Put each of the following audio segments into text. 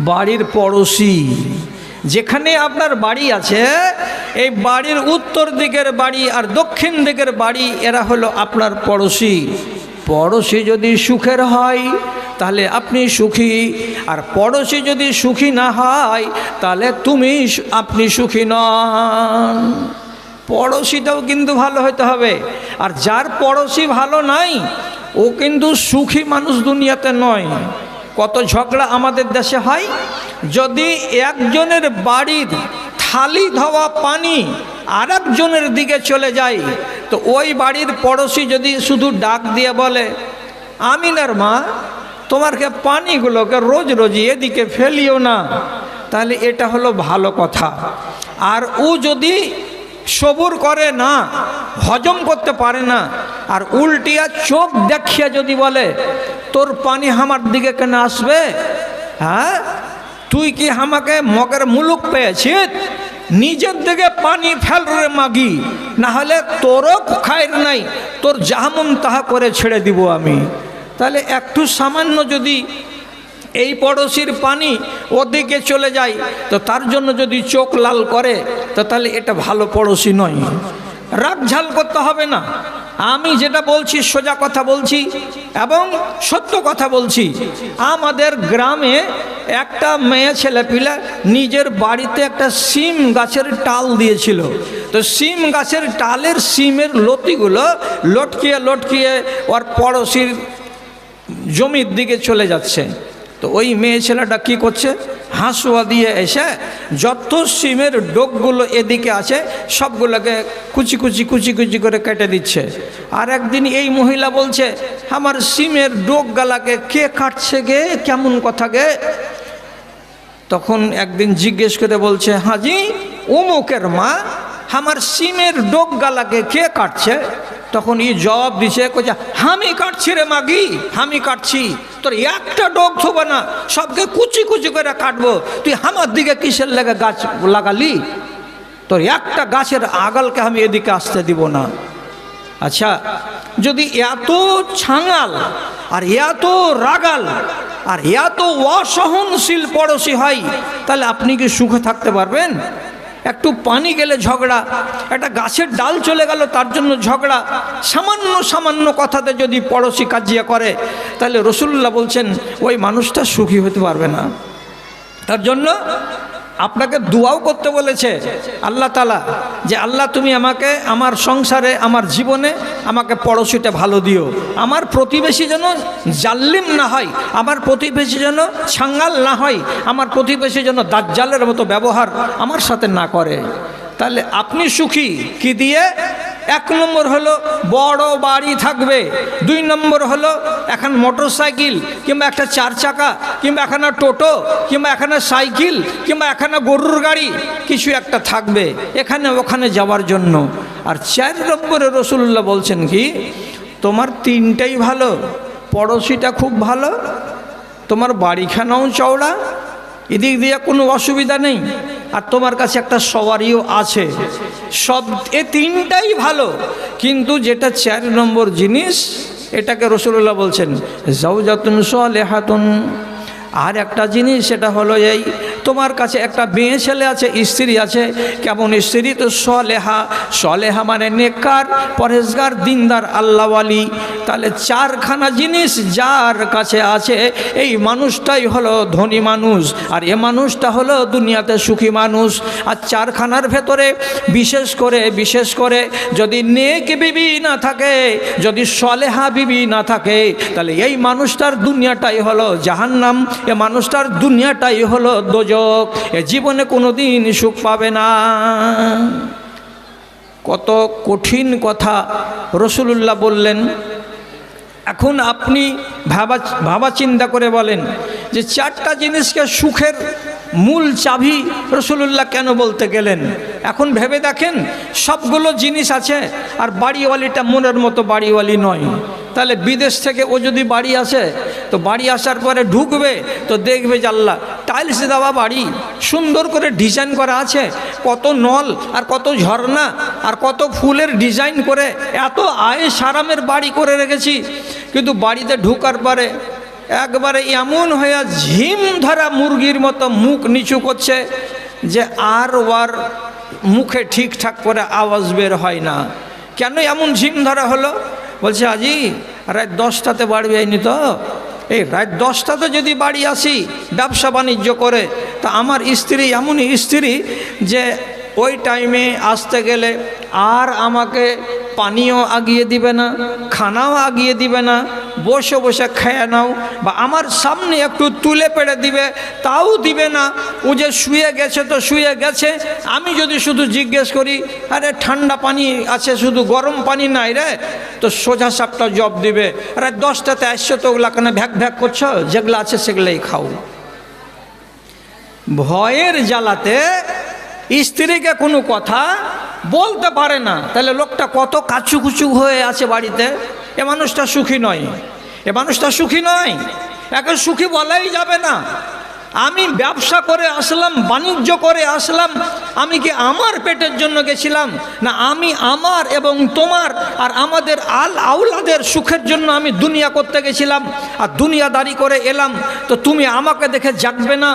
বাড়ির পড়োশি, যেখানে আপনার বাড়ি আছে এই বাড়ির উত্তর দিকের বাড়ি আর দক্ষিণ দিকের বাড়ি এরা হলো আপনার পড়োশি। পড়োশি যদি সুখের হয় তাহলে আপনি সুখী, আর পড়োশি যদি সুখী না হয় তাহলে আপনি সুখী নন। পড়োশিটাও কিন্তু ভালো হতে হবে, আর যার পড়োশি ভালো নাই ও কিন্তু সুখী মানুষ দুনিয়াতে নয়। কত ঝগড়া আমাদের দেশে হয়, যদি একজনের বাড়ির থালি ধোয়া পানি আর একজনের দিকে চলে যায় তো ওই বাড়ির পড়োশি যদি শুধু ডাক দিয়ে বলে, আমিনার মা তোমারকে পানিগুলোকে রোজ রোজ এদিকে ফেলিও না, তাহলে এটা হলো ভালো কথা। আর ও যদি সবুর করে না, হজম করতে পারে না, আর উল্টিয়া চোখ দেখিয়া যদি বলে তোর পানি আমার দিকে কেন আসবে, হ্যাঁ তুই কি আমাকে মগের মুলুক পেয়েছিস, নিজের দিকে পানি ফেল রে মাগি, না হলে তোরও খায়ের নাই, তোর যাহমন তাহা করে ছেড়ে দিব আমি। তাহলে একটু সামান্য যদি এই পড়োশির পানি ওদিকে চলে যায় তো তার জন্য যদি চোখ লাল করে তো তাহলে এটা ভালো পড়োশি নয়। রাগ ঝাল করতে হবে না, আমি যেটা বলছি সোজা কথা বলছি এবং সত্য কথা বলছি। আমাদের গ্রামে একটা মেয়ে ছেলেপিলা নিজের বাড়িতে একটা সিম গাছের টাল দিয়েছিল, তো সিম গাছের টালের সিমের লতিগুলো লটকিয়ে লটকিয়ে ওর পড়োশির জমির দিকে চলে যাচ্ছে। তো ওই মেয়ে ছেলেটা কী করছে, হাঁসুয়া দিয়ে এসে যত সিমের ডোকগুলো এদিকে আছে সবগুলোকে কুচি কুচি কুচি কুচি করে কেটে দিচ্ছে। আর একদিন এই মহিলা বলছে, আমার সিমের ডোক গালাকে কে কাটছে গে, কেমন কথা গে। তখন একদিন জিজ্ঞেস করে বলছে, হাজি অমুকের মা আমার সিমের ডোক গালাকে কে কাটছে। তখন এই জবাব দিছে, কইছে আমি কাটছি রে মাগি, আমি কাটছি, তোর একটা ডোক থবে না, সবকে কুচি কুচি করে কাটবো, তুই আমার দিকে কিসের লেগে গাছ লাগালি, তোর একটা গাছের আগালকে আমি এদিকে আসতে দিব না। আচ্ছা, যদি এত ছাঙাল আর এত রাগাল আর এত অসহনশীল পড়োশি হয় তাহলে আপনি কি সুখে থাকতে পারবেন? একটু পানি গেলে ঝগড়া, একটা গাছের ডাল চলে গেল তার জন্য ঝগড়া, সামান্য সামান্য কথাতে যদি পড়োশি কাজিয়া করে তাহলে রাসূলুল্লাহ বলছেন ওই মানুষটা সুখী হতে পারবে না। তার জন্য আপনাকে দোয়াও করতে বলেছে আল্লাহ তাআলা, যে আল্লাহ তুমি আমাকে আমার সংসারে আমার জীবনে আমাকে পড়োশিটা ভালো দিও, আমার প্রতিবেশী যেন জাল্লিম না হয়, আমার প্রতিবেশী যেন ছাঙ্গাল না হয়, আমার প্রতিবেশী যেন দাজ্জালের মতো ব্যবহার আমার সাথে না করে। তাহলে আপনি সুখী কি দিয়ে? এক নম্বর হলো বড় বাড়ি থাকবে, দুই নম্বর হলো এখন মোটর সাইকেল কিংবা একটা চার চাকা কিংবা এখানে টোটো কিংবা এখানে সাইকেল কিংবা এখানে গরুর গাড়ি কিছু একটা থাকবে এখানে ওখানে যাওয়ার জন্য। আর চার নম্বরে রাসূলুল্লাহ বলছেন কি, তোমার তিনটাই ভালো, পড়োশিটা খুব ভালো, তোমার বাড়িখানাও চওড়া, এদিক দিয়ে কোনো অসুবিধা নেই, আর তোমার কাছে একটা সওয়ারিও আছে, সব এ তিনটাই ভালো। কিন্তু যেটা চার নম্বর জিনিস এটাকে রাসূলুল্লাহ বলছেন যাওজাতুন সালিহাতুন, আর একটা জিনিস সেটা হলো এই তোমার কাছে একটা মেয়ে ছেলে আছে, স্ত্রী আছে, কেমন স্ত্রী? তো সলেহা, সলেহা মানে নেককার, পরহেজগার, দিনদার, আল্লাহওয়ালি। তাহলে চারখানা জিনিস যার কাছে আছে এই মানুষটাই হলো ধনী মানুষ, আর এ মানুষটা হলো দুনিয়াতে সুখী মানুষ। আর চারখানার ভেতরে বিশেষ করে যদি নেক বিবি না থাকে, যদি সলেহা বিবি না থাকে তাহলে এই মানুষটার দুনিয়াটাই হলো জাহান্নাম, এ মানুষটার দুনিয়াটাই হলো দোজক, এ জীবনে কোনোদিন সুখ পাবে না। কত কঠিন কথা রাসূলুল্লাহ বললেন। এখন আপনি ভাবা চিন্তা করে বলেন যে চারটা জিনিসকে সুখের মূল চাবি রাসূলুল্লাহ কেন বলতে গেলেন? এখন ভেবে দেখেন, সবগুলো জিনিস আছে আর বাড়িওয়ালিটা মনের মতো বাড়িওয়ালি নয়। তাহলে বিদেশ থেকে ও যদি বাড়ি আসে তো বাড়ি আসার পরে ঢুকবে তো দেখবে যে আল্লাহ টাইলস দেওয়া বাড়ি, সুন্দর করে ডিজাইন করা আছে, কত নল আর কত ঝর্ণা আর কত ফুলের ডিজাইন করে এত আয়েশ আরামের বাড়ি করে রেখেছি। কিন্তু বাড়িতে ঢুকার পরে একবারে এমন হয়ে ঝিম ধরা মুরগির মতো মুখ নিচু করছে যে আর ওর মুখে ঠিকঠাক করে আওয়াজ বের হয় না। কেন এমন ঝিম ধরা হলো? বলছে আজি রাত 10টাতে বাড়ি আইনি তো, এই রাত 10টাতে যদি বাড়ি আসি ব্যবসা বাণিজ্য করে, তা আমার স্ত্রী এমনই স্ত্রী যে ওই টাইমে আসতে গেলে আর আমাকে পানীয় আগিয়ে দিবে না, খানাও আগিয়ে দিবে না, বসে বসে খেয়ে নাও, বা আমার সামনে একটু তুলে পেড়ে দিবে তাও দিবে না। ও যে শুয়ে গেছে তো শুয়ে গেছে, আমি যদি শুধু জিজ্ঞেস করি আরে ঠান্ডা পানি আছে শুধু গরম পানি নাই রে, তো সোজা সাপটা জব দিবে আরে 10টাতে আসছো তো ওগুলা কেন ভ্যাক ভ্যাক করছো, যেগুলো আছে সেগুলোই খাও। ভয়ের জ্বালাতে স্ত্রীকে কোনো কথা বলতে পারে না। তাহলে লোকটা কত কাচুকুচু হয়ে আছে বাড়িতে। এ মানুষটা সুখী নয়, এ মানুষটা সুখী নয়, একে সুখী বলাই যাবে না। আমি ব্যবসা করে আসলাম, বাণিজ্য করে আসলাম, আমি কি আমার পেটের জন্য গেছিলাম না আমি আমার এবং তোমার আর আমাদের আউলাদের সুখের জন্য আমি দুনিয়া করতে গেছিলাম, আর দুনিয়াদারি করে এলাম। তো তুমি আমাকে দেখে জাগবে না,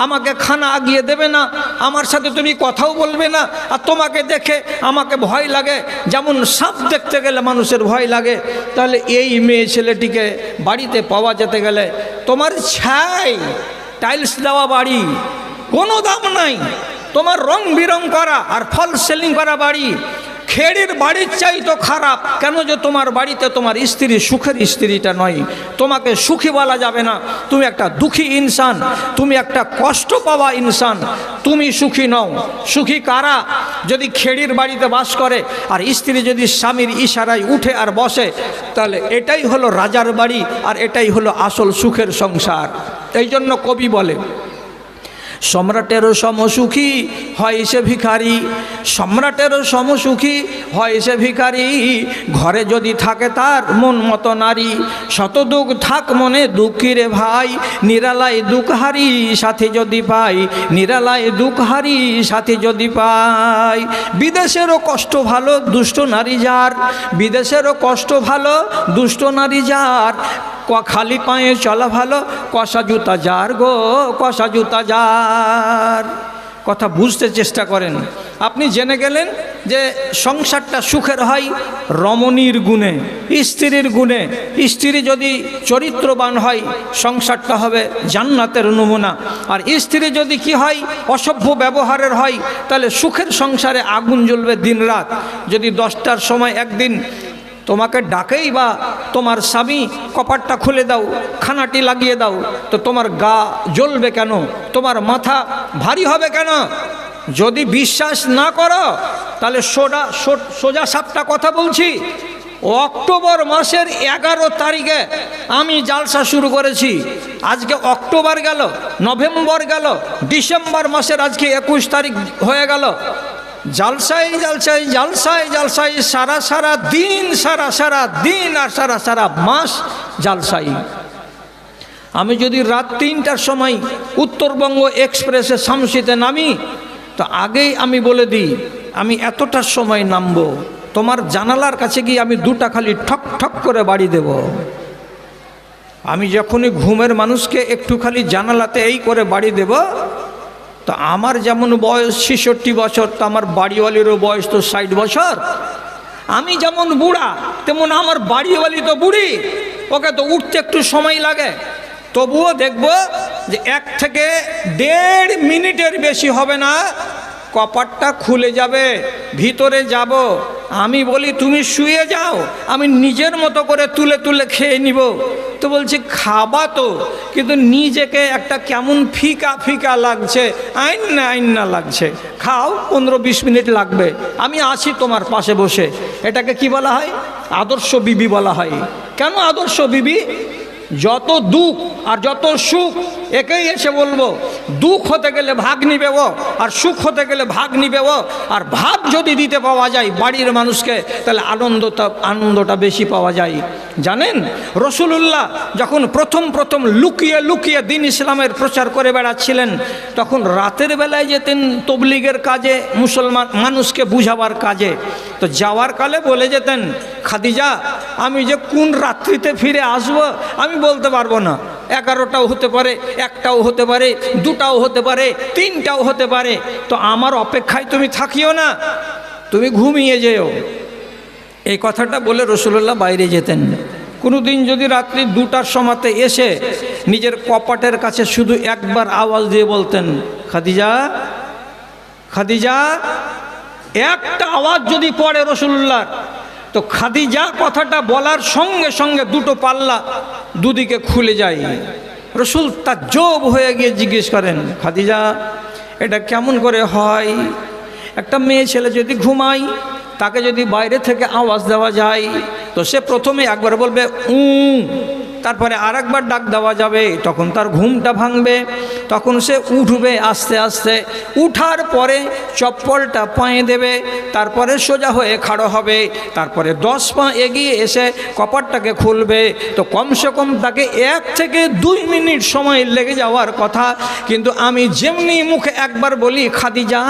আমাকে খানা আগিয়ে দেবে না, আমার সাথে তুমি কথাও বলবে না, আর তোমাকে দেখে আমাকে ভয় লাগে, যেমন সাপ দেখতে গেলে মানুষের ভয় লাগে। তাহলে এই মেয়ে ছেলেটিকে বাড়িতে পাওয়া যেতে গেলে তোমার ছাই টাইলস দেওয়া বাড়ি, কোনো দাম নাই, তোমার রং বিরং করা আর ফল সেলিং করা বাড়ি, খেড়ির বাড়ির চাই তো খারাপ। কেন যে তোমার বাড়িতে তোমার স্ত্রী সুখের স্ত্রীটা নয়, তোমাকে সুখী বলা যাবে না, তুমি একটা দুঃখী ইনসান, তুমি একটা কষ্ট পাওয়া ইনসান, তুমি সুখী নও। সুখী কারা? যদি খেড়ির বাড়িতে বাস করে আর স্ত্রী যদি স্বামীর ইশারায় উঠে আর বসে, তাহলে এটাই হলো রাজার বাড়ি আর এটাই হলো আসল সুখের সংসার। এই জন্য কবি বলে সম্রাটেরও সমসুখী হয় সে ভিখারি, সম্রাটেরও সমসুখী হয় সে ভিখারি, ঘরে যদি থাকে তার মন মতো নারী, শত দুঃখ থাক মনে দুঃখী রে ভাই, নিরালায় দুঃখ হারি সাথে যদি পাই, নিরালায় দুঃখ হারি সাথে যদি পাই। বিদেশেরও কষ্ট ভালো দুষ্ট নারী যার, বিদেশেরও কষ্ট ভালো দুষ্ট নারী যার, খালি পায়ে চলা ভালো কষা জুতা যার গো, কষা জুতা যার। কথা বুঝতে চেষ্টা করেন। আপনি জেনে গেলেন যে সংসারটা সুখের হয় রমণীর গুণে, স্ত্রীর গুণে। স্ত্রী যদি চরিত্রবান হয় সংসারটা হবে জান্নাতের নমুনা, আর স্ত্রী যদি কি হয় অসভ্য ব্যবহারের হয় তাহলে সুখের সংসারে আগুন জ্বলবে দিন রাত। যদি 10টার সময় একদিন তোমাকে ডাকেই বা তোমার স্বামী কপাটটা খুলে দাও, খানাটি লাগিয়ে দাও, তো তোমার গা জ্বলবে কেন, তোমার মাথা ভারী হবে কেন? যদি বিশ্বাস না করো তাহলে সোজা সাপটা কথা বলছি। অক্টোবর মাসের 11 তারিখে আমি জালসা শুরু করেছি। আজকে অক্টোবর গেল, নভেম্বর গেল, ডিসেম্বর মাসের আজকে 21 তারিখ হয়ে গেল। জালসাই জালসাই জালসাই জালসাই সারা দিন, সারা দিন আর সারা মাস জালসাই। আমি যদি রাত 3টার সময় উত্তরবঙ্গ এক্সপ্রেসে শামসিতে নামি, তো আগেই আমি বলে দিই আমি এতটার সময় নামবো, তোমার জানালার কাছে গিয়ে আমি 2টা খালি ঠক ঠক করে বাড়ি দেব। আমি যখনই ঘুমের মানুষকে একটু খালি জানালাতে এই করে বাড়ি দেব, তো আমার যেমন বয়স 66 বছর, তো আমার বাড়িওয়ালিরও বয়স তো 60 বছর। আমি যেমন বুড়া তেমন আমার বাড়িওয়ালি তো বুড়ি, ওকে তো উঠতে একটু সময় লাগে। তবুও দেখব যে 1 থেকে 1.5 মিনিটের বেশি হবে না, কপাটটা খুলে যাবে, ভিতরে যাব। আমি বলি তুমি শুয়ে যাও, আমি নিজের মতো করে তুলে তুলে খেয়ে নিব। তো বলছি খাবা তো, কিন্তু নিজেকে একটা কেমন ফিকা ফিকা লাগছে, আইন্না লাগছে। খাও, 15-20 মিনিট লাগবে, আমি আছি তোমার পাশে বসে। এটাকে কি বলা হয়? আদর্শ বিবি বলা হয়। কেন আদর্শ বিবি? যত দুঃখ আর যত সুখ একেই এসে বলবো, দুঃখ হতে গেলে ভাগ নিবে ও, আর সুখ হতে গেলে ভাগ নিবে ও। আর ভাগ যদি দিতে পাওয়া যায় বাড়ির মানুষকে, তাহলে আনন্দটা বেশি পাওয়া যায়। জানেন রাসূলুল্লাহ যখন প্রথম লুকিয়ে লুকিয়ে দ্বীন ইসলামের প্রচার করে বেড়াচ্ছিলেন, তখন রাতের বেলায় যেতেন তবলিগের কাজে, মুসলমান মানুষকে বুঝাবার কাজে। তো যাওয়ার কালে বলে যেতেন, খাদিজা আমি যে কোন রাত্রিতে ফিরে আসবো আমি বলতে পারবো না, 11টাও হতে পারে, একটাও হতে পারে, দুটাও হতে পারে, তিনটাও হতে পারে। তো আমার অপেক্ষায় তুমি থাকিও না, তুমি ঘুমিয়ে যেও। এই কথাটা বলে রাসূলুল্লাহ বাইরে যেতেন। কোনো দিন যদি রাত্রি 2টার সময়তে এসে নিজের কপাটের কাছে শুধু একবার আওয়াজ দিয়ে বলতেন, খাদিজা খাদিজা, একটা আওয়াজ যদি পড়ে রাসূলুল্লাহর, তো খাদিজা কথাটা বলার সঙ্গে সঙ্গে দুটো পাল্লা দুদিকে খুলে যায়। রাসূল তাজ্জব হয়ে গিয়ে জিজ্ঞেস করেন, খাদিজা এটা কেমন করে হয়? একটা মেয়ে ছেলে যদি ঘুমায়, তাকে যদি বাইরে থেকে আওয়াজ দেওয়া যায়, তো সে প্রথমে একবার বলবে তারপরে আরেকবার ডাক দেওয়া যাবে, তখন তার ঘুমটা ভাঙবে, তখন সে উঠবে আস্তে আস্তে। উঠার পরে চপ্পলটা পায়ে দেবে, তারপরে সোজা হয়ে খাড়ো হবে, তারপরে 10 পা এগিয়ে এসে কপাটটাকে খুলবে। তো কমসে কম তাকে 1 থেকে 2 মিনিট সময় লেগে যাওয়ার কথা, কিন্তু আমি যেমনি মুখে একবার বলি খাদিজা,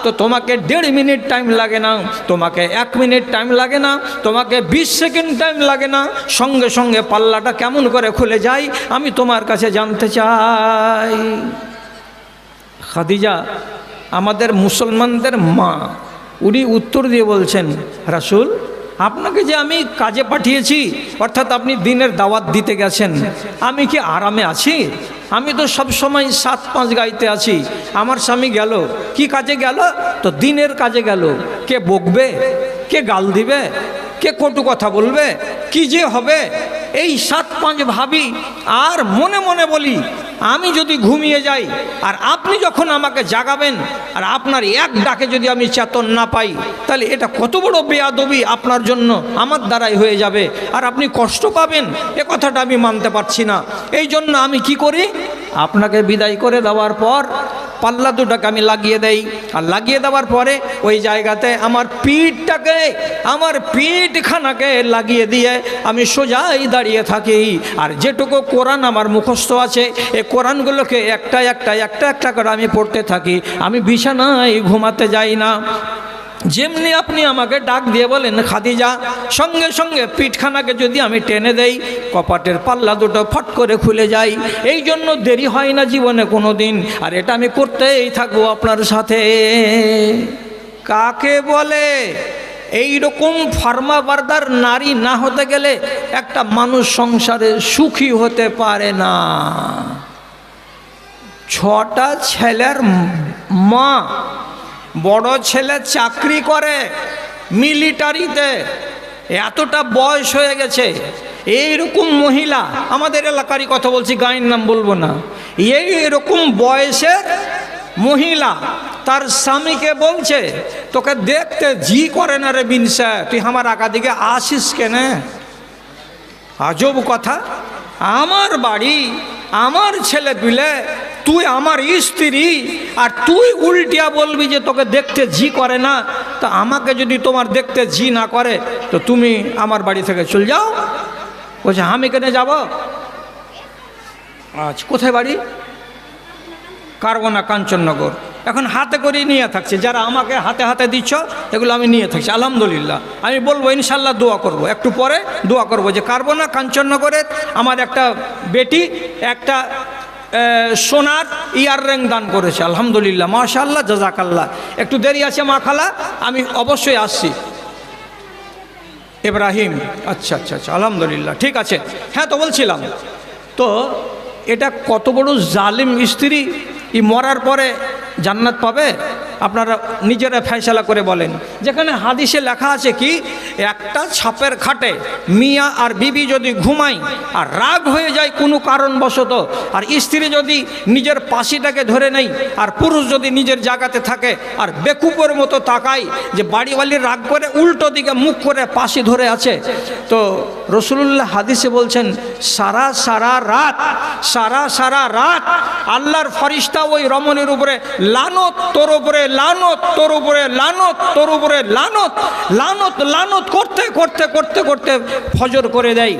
তো তোমাকে 1.5 মিনিট টাইম লাগে না, তোমাকে 1 মিনিট টাইম লাগে না, তোমাকে 20 সেকেন্ড টাইম লাগে না, সঙ্গে সঙ্গে পাল্লাটা কেমন করে খুলে যায় আমি তোমার কাছে জানতে চাই। খাদিজা আমাদের মুসলমানদের মা, উনি উত্তর দিয়ে বলছেন, রাসূল আপনাকে যে আমি কাজে পাঠিয়েছি, অর্থাৎ আপনি দিনের দাওয়াত দিতে গেছেন, আমি কি আরামে আছি? আমি তো সব সময় 7-5 গাইতে আছি। আমার স্বামী গেল, কি কাজে গেল? তো দিনের কাজে গেল। কে বকবে, কে গাল দিবে, কে কটু কথা বলবে, কি যে হবে, এই 7-5 ভাবি। আর মনে মনে বলি, আমি যদি ঘুমিয়ে যাই আর আপনি যখন আমাকে জাগাবেন আর আপনার এক ডাকে যদি আমি চেতন না পাই, তাহলে এটা কত বড় বেয়াদবি আপনার জন্য আমার দ্বারাই হয়ে যাবে, আর আপনি কষ্ট পাবেন, এ কথাটা আমি মানতে পারছি না। এই জন্য আমি কি করি, আপনাকে বিদায় করে দেওয়ার পর পাল্লা দুটাকে আমি লাগিয়ে দেই, আর লাগিয়ে দেওয়ার পরে ওই জায়গাতে আমার পিঠটাকে, আমার পিঠখানাকে লাগিয়ে দিয়ে আমি সোজাই দাঁড়িয়ে থাকি। আর যেটুকু কোরআন আমার মুখস্থ আছে, এই কোরআনগুলোকে একটা একটা করে আমি পড়তে থাকি। আমি বিছানায় ঘুমাতে যাই না। যেমনি আপনি আমাকে ডাক দিয়ে বলেন খাদিজা, সঙ্গে সঙ্গে পিঠখানাকে যদি আমি টেনে দেই, কপাটের পাল্লা দুটো ফট করে খুলে যায়। এই জন্য দেরি হয় না জীবনে কোনো দিন, আর এটা আমি করতেই থাকবো আপনার সাথে। কাকে বলে? এই রকম ফার্মাবারদার নারী না হতে গেলে একটা মানুষ সংসারে সুখী হতে পারে না। 6টা ছেলের মা, বড় ছেলে চাকরি করে মিলিটারিতে, এতটা বয়স হয়ে গেছে। এইরকম মহিলা, আমাদের এলাকারই কথা বলছি, গায়ের নাম বলবো না, এইরকম বয়সের মহিলা তার স্বামীকে বলছে, তোকে দেখতে জি করে না রে বিনসা, তুই আমার আগা দিকে আসিস কেনে? আজব কথা। আমার বাড়ি, আমার ছেলে পিলে, তুই আমার স্ত্রী, আর তুই উল্টিয়া বলবি যে তোকে দেখতে জি করে না। তা আমাকে যদি তোমার দেখতে জি না করে, তো তুমি আমার বাড়ি থেকে চলে যাও। বলছে আমি কেন যাব? আচ্ছা, কোথায় বাড়ি? কারবানা, কাঞ্চননগর। এখন হাতে করে নিয়ে থাকছে, যারা আমাকে হাতে হাতে দিচ্ছ এগুলো আমি নিয়ে থাকছি। আলহামদুলিল্লাহ, আমি বলবো ইনশাল্লাহ দোয়া করব, একটু পরে দোয়া করব যে কারবানা কাঞ্চননগরের আমার একটা বেটি একটা সোনার ইয়াররিং দান করেছে। আলহামদুলিল্লাহ, মাশাআল্লাহ, জাযাকাল্লাহ। একটু দেরি আছে মা খালা, আমি অবশ্যই আসছি। ইব্রাহিম, আচ্ছা আচ্ছা আচ্ছা, আলহামদুলিল্লাহ, ঠিক আছে। হ্যাঁ, তো বলছিলাম, তো এটা কত বড় জালিম স্ত্রী। ই মরার পরে জান্নাত পাবে? আপনারা নিজেরা ফয়সালা করে বলেন। যেখানে হাদিসে লেখা আছে কি, একটা ছাপের খাটে মিয়া আর বিবি যদি ঘুমায় আর রাগ হয়ে যায় কোনো কারণবশত, আর স্ত্রী যদি নিজের পাশিটাকে ধরে নেই, আর পুরুষ যদি নিজের জায়গাতে থাকে আর বেকুপের মতো তাকায় যে বাড়িওয়ালি রাগ করে উল্টো দিকে মুখ করে পাশি ধরে আছে, তো রাসূলুল্লাহ হাদিসে বলছেন সারা রাত আল্লাহর ফরিস্তা ওই রমণীর উপরে লানত, তোর উপরে লানত, তোর উপরে লানত, তোর উপরে লানত, লানত লানত করতে করতে করতে করতে ফজর করে দেয়।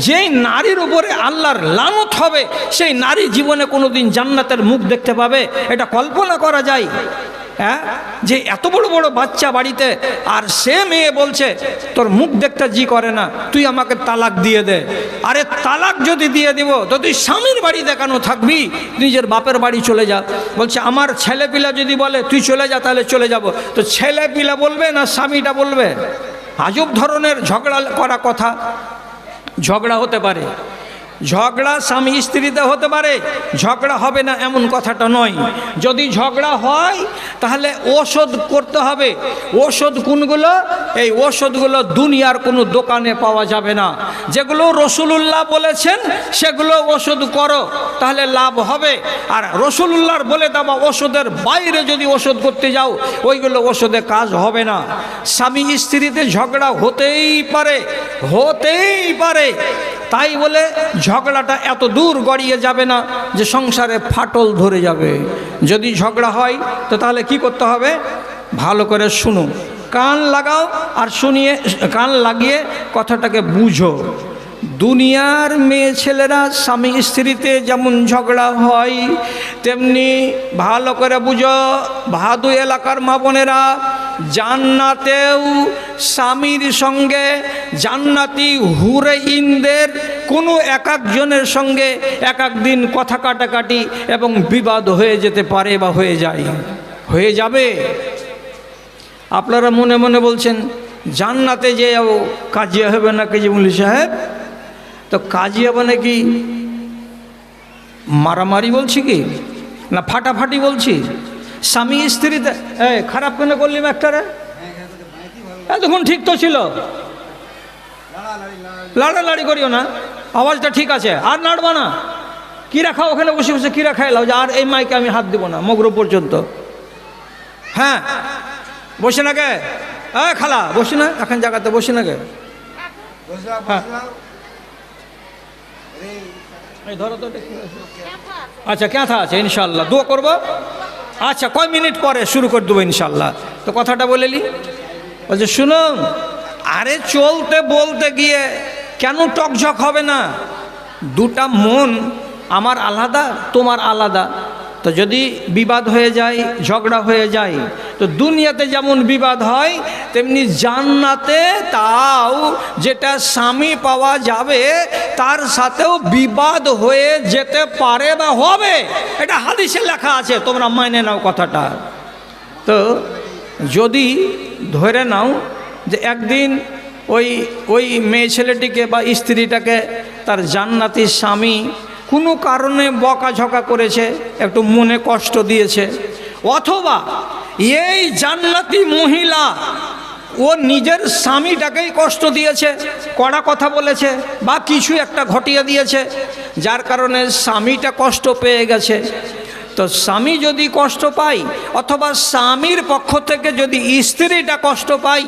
যেই নারীর উপরে আল্লাহর লানত হবে, সেই নারী জীবনে কোনোদিন জান্নাতের মুখ দেখতে পাবে? এটা কল্পনা করা যায়? হ্যাঁ, যে এত বড় বড় বাচ্চা বাড়িতে, আর সে মেয়ে বলছে তোর মুখ দেখতে জি করে না, তুই আমাকে তালাক দিয়ে দে। আরে তালাক যদি দিয়ে দিব তো তুই স্বামীর বাড়ি দেখানো থাকবি, নিজের বাপের বাড়ি চলে যা। বলছে আমার ছেলেপিলা যদি বলে তুই চলে যা, তাহলে চলে যাব। তো ছেলেপিলা বলবে না স্বামীটা বলবে? আজব ধরনের ঝগড়া করা কথা। ঝগড়া হতে পারে, ঝগড়া স্বামী স্ত্রীতে হতে পারে, ঝগড়া হবে না এমন কথাটা নয়। যদি ঝগড়া হয় তাহলে ওষুধ করতে হবে। ওষুধ কোনগুলো? এই ওষুধগুলো দুনিয়ার কোনো দোকানে পাওয়া যাবে না। যেগুলো রসুলুল্লাহ বলেছেন সেগুলো ওষুধ করো, তাহলে লাভ হবে। আর রসুলুল্লাহর বলে দেওয়া ওষুধের বাইরে যদি ওষুধ করতে যাও, ওইগুলো ওষুধে কাজ হবে না। স্বামী স্ত্রীতে ঝগড়া হতেই পারে, হতেই পারে। তাই বলে ঝগড়াটা এত দূর গড়িয়ে যাবে না যে সংসারে ফাটল ধরে যাবে। যদি ঝগড়া হয় তো তাহলে কি করতে হবে? ভালো করে শুনো, কান লাগাও, আর শুনিয়ে কান লাগিয়ে কথাটাকে বুঝো। দুনিয়ার মেয়ে ছেলেরা স্বামী স্ত্রীতে যেমন ঝগড়া হয়, তেমনি ভালো করে বুঝো ভাদু এলাকার মা বোনেরা, জান্নাতেও স্বামীর সঙ্গে জান্নাতি হুরে ইনদের কোনো এক একজনের সঙ্গে এক এক দিন কথা কাটাকাটি এবং বিবাদ হয়ে যেতে পারে বা হয়ে যায়, হয়ে যাবে। আপনারা মনে মনে বলছেন জান্নাতে যে কাজিয়া হবে না কি মৌলভী সাহেব? তো কাজিয়া মানে কি মারামারি বলছি কি না ফাটাফাটি বলছি? স্বামী স্ত্রীতে খারাপ কেন করলি একটারে? এতক্ষণ ঠিক তো ছিল। লাড়ালাড়ি করিও না, আওয়াজটা ঠিক আছে, আর নাড়বা না। কিরা খাও ওখানে বসে বসে, কিরা খাইলাও যে আর এই মাইকে আমি হাত দিব না মগরু পর্যন্ত। হ্যাঁ বসে না গে, খালা বসে না, এখন জায়গাতে বসে না গে। হ্যাঁ ধরো তো, আচ্ছা ক্যাথা আছে ইনশাল্লাহ, দোয়া করবো। আচ্ছা কয় মিনিট পরে শুরু করে দেবো ইনশাল্লাহ। তো কথাটা বলেলি, বলছে শুনো, আরে চলতে বলতে গিয়ে কেন টকঝক হবে না? দুটা মন, আমার আলাদা তোমার আলাদা। তো যদি বিবাদ হয়ে যায়, ঝগড়া হয়ে যায়, তো দুনিয়াতে যেমন বিবাদ হয় তেমনি জান্নাতে তাও যেটা স্বামী পাওয়া যাবে তার সাথেও বিবাদ হয়ে যেতে পারে বা হবে। এটা হাদিসে লেখা আছে, তোমরা মেনে নাও কথাটা। তো যদি ধরে নাও যে একদিন ওই মেয়ে ছেলেটিকে বা স্ত্রীটাকে তার জান্নাতি স্বামী কোনো কারণে বকাঝকা করেছে, একটু মনে কষ্ট দিয়েছে, অথবা এই জান্নাতি মহিলা ও নিজের স্বামীটাকেই কষ্ট দিয়েছে, কড়া কথা বলেছে বা কিছু একটা ঘটিয়ে দিয়েছে, যার কারণে স্বামীটা কষ্ট পেয়ে গেছে। তো স্বামী যদি কষ্ট পায় অথবা স্বামীর পক্ষ থেকে যদি স্ত্রীটা কষ্ট পায়,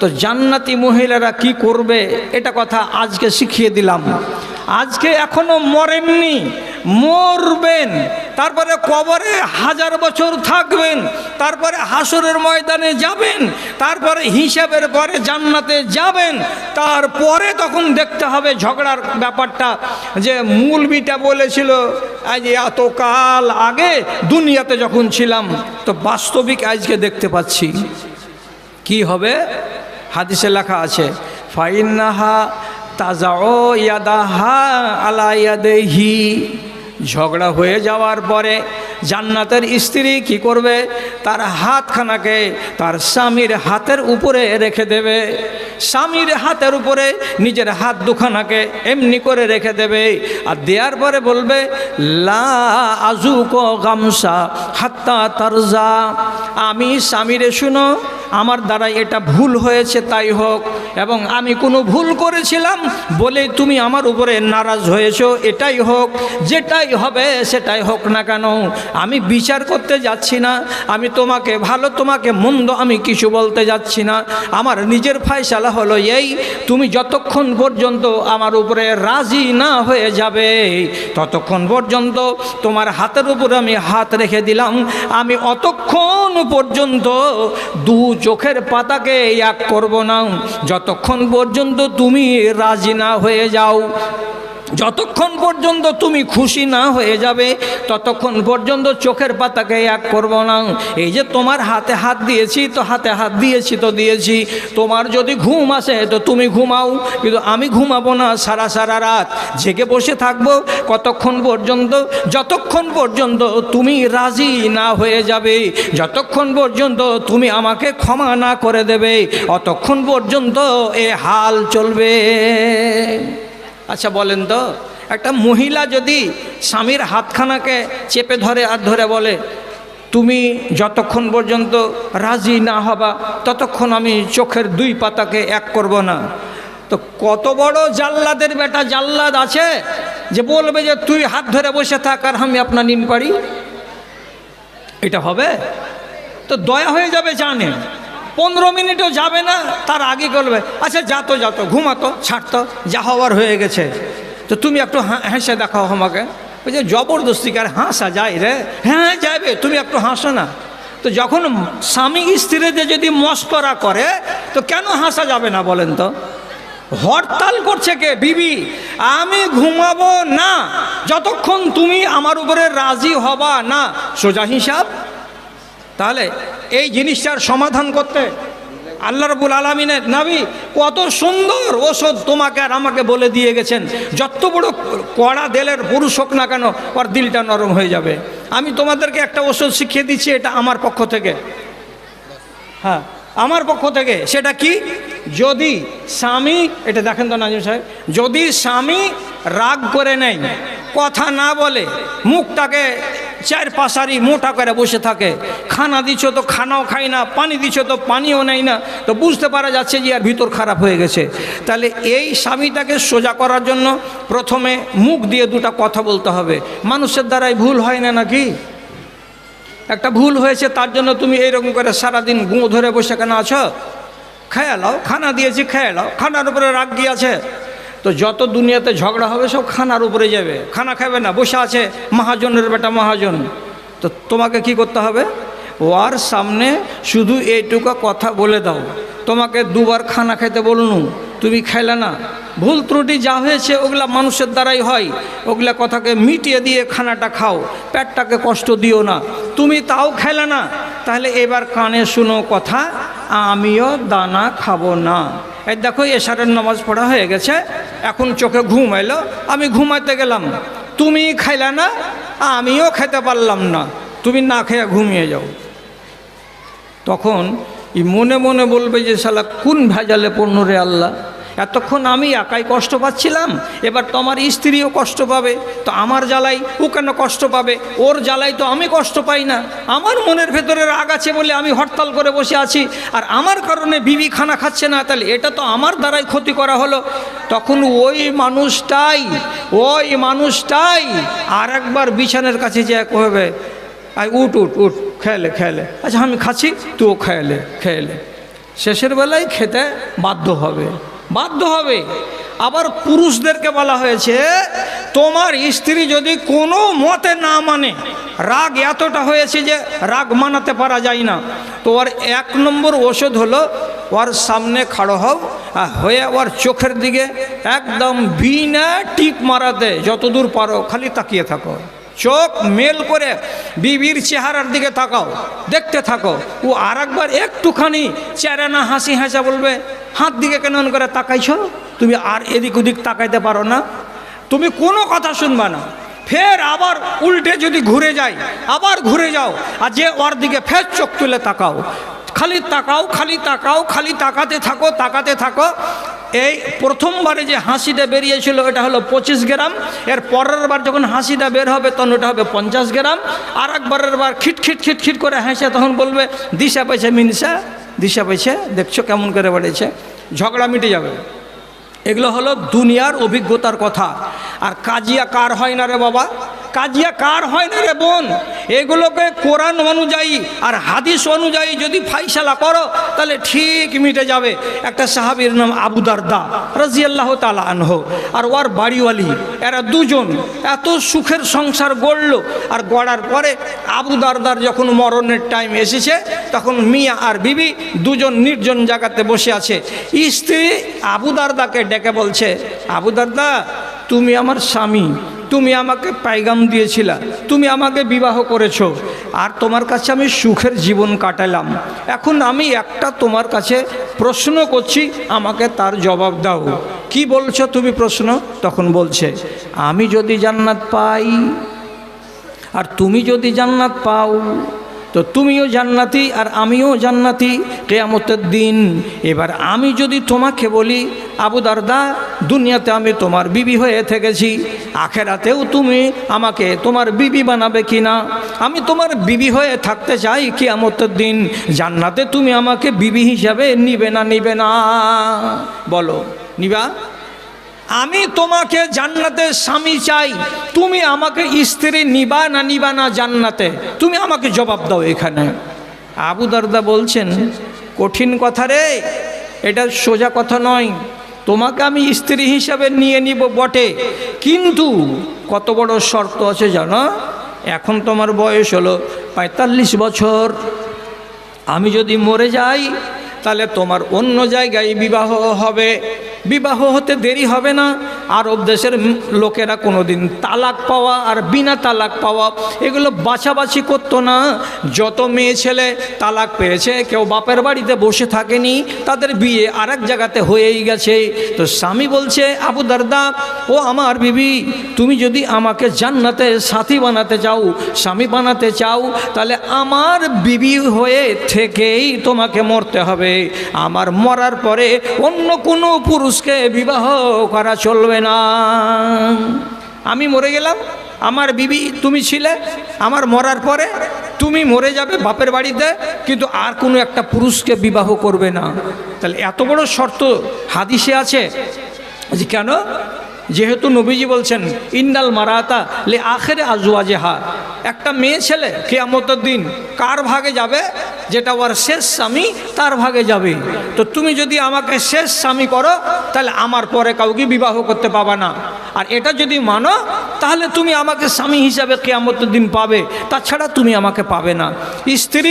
তো জান্নাতি মহিলারা কি করবে এটা কথা আজকে শিখিয়ে দিলাম। আজকে এখনো মরেননি, মরবেন, তারপরে কবরে 1000 বছর থাকবেন, তারপরে হাসরের ময়দানে যাবেন, তারপরে হিসাবের পরে জান্নাতে যাবেন। তারপরে তখন দেখতে হবে ঝগড়ার ব্যাপারটা, যে মূলবিটা বলেছিল আজ এতকাল আগে দুনিয়াতে যখন ছিলাম, তো বাস্তবিক আজকে দেখতে পাচ্ছি কি হবে। হাদিসে লেখা আছে ফাইন্নাহা তাজাও ইয়াদাহা আলা ইয়াদিহি। ঝগড়া হয়ে যাওয়ার পরে জান্নাতের স্ত্রী কি করবে? তার হাতখানাকে তার স্বামীর হাতের উপরে রেখে দেবে, স্বামীর হাতের উপরে নিজের হাত দুখানাকে এমনি করে রেখে দেবে, আর দেওয়ার পরে বলবে লা আজুকো গামসা হাত্তা তারজা। আমি স্বামীরে শুনো, আমার দ্বারা এটা ভুল হয়েছে তাই হোক, এবং আমি কোনো ভুল করেছিলাম বলে তুমি আমার উপরে নারাজ হয়েছো, এটাই হোক, যেটাই হবে সেটাই হোক না কেন, আমি বিচার করতে যাচ্ছি না, আমি তোমাকে ভালো তোমাকে মন্দ আমি কিছু বলতে যাচ্ছি না। আমার নিজের ফয়সালা হলো এই, তুমি যতক্ষণ পর্যন্ত আমার উপরে রাজি না হয়ে যাবে ততক্ষণ পর্যন্ত তোমার হাতের উপরে আমি হাত রেখে দিলাম, আমি অতক্ষণ পর্যন্ত দু চোখের পাতাকে এক করব না যতক্ষণ পর্যন্ত তুমি রাজি না হয়ে যাও। যতক্ষণ পর্যন্ত তুমি খুশি না হয়ে যাবে ততক্ষণ পর্যন্ত চোখের পাতাকে এক করব না। এই যে তোমার হাতে হাত দিয়েছি তো হাতে হাত দিয়েছি তো দিয়েছি, তোমার যদি ঘুম আসে তো তুমি ঘুমাও, কিন্তু আমি ঘুমাবো না, সারা সারা রাত জেগে বসে থাকবো কতক্ষণ পর্যন্ত, যতক্ষণ পর্যন্ত তুমি রাজি না হয়ে যাবে, যতক্ষণ পর্যন্ত তুমি আমাকে ক্ষমা না করে দেবে, অতক্ষণ পর্যন্ত এ হাল চলবে। আচ্ছা বলেন তো, একটা মহিলা যদি স্বামীর হাতখানাকে চেপে ধরে আর ধরে বলে তুমি যতক্ষণ পর্যন্ত রাজি না হবা ততক্ষণ আমি চোখের দুই পাতাকে এক করব না, তো কত বড় জাল্লাদের বেটা জাল্লাদ আছে যে বলবে যে তুই হাত ধরে বসে থাক আর আমি আপনার নিন পারি? এটা হবে? তো দয়া হয়ে যাবে, জানে 15 মিনিটও যাবে না, তার আগে বলবে আচ্ছা যাতো যাতো ঘুমাতো ছাড়তো, যা হওয়ার হয়ে গেছে, তো তুমি একটু হেসে দেখাও আমাকে। ওই যে জবরদস্তি কার হাসা যায় রে, হ্যাঁ যাবে, তুমি একটু হাসো না। তো যখন স্বামী স্ত্রীতে যদি মস্করা করে তো কেন হাসা যাবে না বলেন তো? হরতাল করছে কে? বিবি, আমি ঘুমাবো না যতক্ষণ তুমি আমার উপরে রাজি হবা না, সোজা হিসাব। তাহলে এই জিনিসটার সমাধান করতে আল্লাহ রাব্বুল আলামিনের নবী কত সুন্দর ওষুধ তোমাকে আর আমাকে বলে দিয়ে গেছেন। যত বড় কড়া দিলের পুরুষ হোক না কেন, ওর দিলটা নরম হয়ে যাবে। আমি তোমাদেরকে একটা ওষুধ শিখিয়ে দিচ্ছি, এটা আমার পক্ষ থেকে, হ্যাঁ আমার পক্ষ থেকে। সেটা কি? যদি স্বামী, এটা দেখেন তো নাজিম সাহেব, যদি স্বামী রাগ করে নেয়, কথা না বলে, মুখটাকে চার পাশারি মোটা করে বসে থাকে, খানা দিচ্ছ তো খানাও খায় না, পানি দিচ্ছ তো পানিও নেয় না, তো বুঝতে পারা যাচ্ছে যে আর ভিতর খারাপ হয়ে গেছে। তাহলে এই স্বামীটাকে সোজা করার জন্য প্রথমে মুখ দিয়ে দুটা কথা বলতে হবে। মানুষের দ্বারাই ভুল হয় না নাকি? একটা ভুল হয়েছে তার জন্য তুমি এইরকম করে সারাদিন গুঁ ধরে বসে কেন আছো? খেয়ে লাও, খানা দিয়েছি খেয়ে লাও, খানার উপরে রাগ গিয়েছে, তো যত দুনিয়াতে ঝগড়া হবে সব খানার উপরে যাবে। খানা খাবে না, বসে আছে মহাজনের বেটা মহাজন, তো তোমাকে কি করতে হবে? ওর সামনে শুধু এইটুকু কথা বলে দাও, তোমাকে দুবার খানা খেতে বলনু, তুমি খাইলে না, ভুল ত্রুটি যা হয়েছে ওগুলা মানুষের দ্বারাই হয়, ওগুলা কথাকে মিটিয়ে দিয়ে খানাটা খাও, পেটটাকে কষ্ট দিও না। তুমি তাও খাইলে না, তাহলে এবার কানে শুনো কথা, আমিও দানা খাবো না। এই দেখো এশারের নামাজ পড়া হয়ে গেছে, এখন চোখে ঘুম এলো, আমি ঘুমাতে গেলাম, তুমি খাইলে না, আমিও খেতে পারলাম না, তুমি না খেয়ে ঘুমিয়ে যাও। তখন মনে মনে বলবে যে শালা কোন ভেজালে পড়ল রে আল্লাহ, এতক্ষণ আমি একাই কষ্ট পাচ্ছিলাম, এবার তো আমার স্ত্রীও কষ্ট পাবে, তো আমার জ্বালাই ও কেন কষ্ট পাবে, ওর জ্বালাই তো আমি কষ্ট পাই না, আমার মনের ভেতরে রাগ আছে বলে আমি হরতাল করে বসে আছি, আর আমার কারণে বিবি খানা খাচ্ছে না, তাহলে এটা তো আমার দ্বারাই ক্ষতি করা হলো। তখন ওই মানুষটাই আর একবার বিছানার কাছে যে কহবে আই উঠ উঠ উঠ, খেলে খেলে, আচ্ছা আমি খাচ্ছি তুও খেলে খেলে, শেষের বেলায় খেতে বাধ্য হবে। আবার পুরুষদেরকে বলা হয়েছে তোমার স্ত্রী যদি কোনো মতে না মানে, রাগ এতটা হয়েছে যে রাগ মানাতে পারা যায় না, তো ওর 1 নম্বর ওষুধ হলো ওর সামনে খাড়ো হও, হয়ে ওর চোখের দিকে একদম বিনা টিপ মারাতে যতদূর পারো খালি তাকিয়ে থাকো, চোখ মেল করে বিবির চেহারার দিকে তাকাও, দেখতে থাকো। ও আর একবার একটুখানি চেহারা হাসি হাসা বলবে, হাত দিকে কেমন করে তাকাইছো, তুমি আর এদিক ওদিক তাকাইতে পারো না, তুমি কোনো কথা শুনবা না, ফের আবার উল্টে যদি ঘুরে যায় আবার ঘুরে যাও, আর যে ওর দিকে ফের চোখ তুলে তাকাও, খালি তাকাও খালি তাকাও, খালি তাকাতে থাকো। এই প্রথমবারে যে হাসিটা বেরিয়েছিল এটা হলো 25 গ্রাম, এর পরের বার যখন হাসিটা বের হবে তখন ওটা হবে 50 গ্রাম, আর একবারের বার খিটখিট করে হাসে তখন বলবে দিশা পাইছে মিনসা, দিশা পাইছে, দেখছো কেমন করে বেড়েছে, ঝগড়া মিটে যাবে। এগুলো হলো দুনিয়ার অভিজ্ঞতার কথা। আর কাজিয়া কার হয় না রে বাবা, কাজিয়া কার হয় না রে বোন, এগুলোকে কোরআন অনুযায়ী আর হাদিস অনুযায়ী যদি ফাইসালা করো তাহলে ঠিক মিটে যাবে। একটা সাহাবীর নাম আবু দারদা রাদিয়াল্লাহু তাআলা আনহু, আর ওর বাড়িওয়ালি, এরা দুজন এত সুখের সংসার গড়ল, আর গড়ার পরে আবু দারদার যখন মরণের টাইম এসেছে তখন মিয়া আর বিবি দুজন নির্জন জায়গাতে বসে আছে। স্ত্রী আবু দারদাকে ডেকে বলছে, আবু দারদা তুমি আমার স্বামী, তুমি আমাকে পায়গাম দিয়েছিলা, তুমি আমাকে বিবাহ করেছো, আর তোমার কাছে আমি সুখের জীবন কাটালাম। এখন আমি একটা তোমার কাছে প্রশ্ন করছি, আমাকে তার জবাব দাও। কি বলছো তুমি প্রশ্ন? তখন বলছে, আমি যদি জান্নাত পাই আর তুমি যদি জান্নাত পাও, তো তুমিও জান্নাতি আর আমিও জান্নাতি কিয়ামতের দিন। এবার আমি যদি তোমাকে বলি, আবু দারদা, দুনিয়াতে আমি তোমার বিবি হয়ে থেকেছি, আখেরাতেও তুমি আমাকে তোমার বিবি বানাবে কি না? আমি তোমার বিবি হয়ে থাকতে চাই কিয়ামতের দিন, জান্নাতে তুমি আমাকে বিবি হিসাবে নিবে না? নিবে না? বলো, নিবা? আমি তোমাকে জান্নাতে স্বামী চাই, তুমি আমাকে স্ত্রী নিবা না নিবা না জান্নাতে? তুমি আমাকে জবাব দাও এখানে। আবু দারদা বলছেন, কঠিন কথা রে, এটা সোজা কথা নয়। তোমাকে আমি স্ত্রী হিসাবে নিয়ে নিব বটে, কিন্তু কত বড় শর্ত আছে জানো? এখন তোমার বয়স হলো ৪৫ বছর। আমি যদি মরে যাই তাহলে তোমার অন্য জায়গায় বিবাহ হবে। বিবাহ হতে দেরি হবে না। আরব দেশের লোকেরা কোনোদিন তালাক পাওয়া আর বিনা তালাক পাওয়া এগুলো বাছাবাছি করতো না। যত মেয়ে ছেলে তালাক পেয়েছে, কেউ বাপের বাড়িতে বসে থাকেনি, তাদের বিয়ে আর এক জায়গাতে হয়েই গেছে। তো স্বামী বলছে, আবু দারদা, ও আমার বিবি, তুমি যদি আমাকে জান্নাতে সাথী বানাতে চাও, স্বামী বানাতে চাও, তাহলে আমার বিবি হয়ে থেকেই তোমাকে মরতে হবে। আমার মরার পরে অন্য কোনো পুরুষকে বিবাহ করা চলবে না। আমি মরে গেলাম, আমার বিবি তুমি ছিলে, আমার মরার পরে তুমি মরে যাবে বাপের বাড়িতে, কিন্তু আর কোনো একটা পুরুষকে বিবাহ করবে না। তাহলে এত বড় শর্ত হাদিসে আছে যে কেন? যেহেতু নবীজি বলছেন, ইন্নাল মারাতা লে আখেরে আজওয়াজেহা, একটা মেয়ে ছেলে কিয়ামতের দিন কার ভাগে যাবে? যেটা ওর শেষ স্বামী, তার ভাগে যাবে। তো তুমি যদি আমাকে শেষ স্বামী করো, তাহলে আমার পরে কাউকে বিবাহ করতে পাবা না। আর এটা যদি মানো, তাহলে তুমি আমাকে স্বামী হিসাবে কিয়ামতের দিন পাবে, তাছাড়া তুমি আমাকে পাবে না। স্ত্রী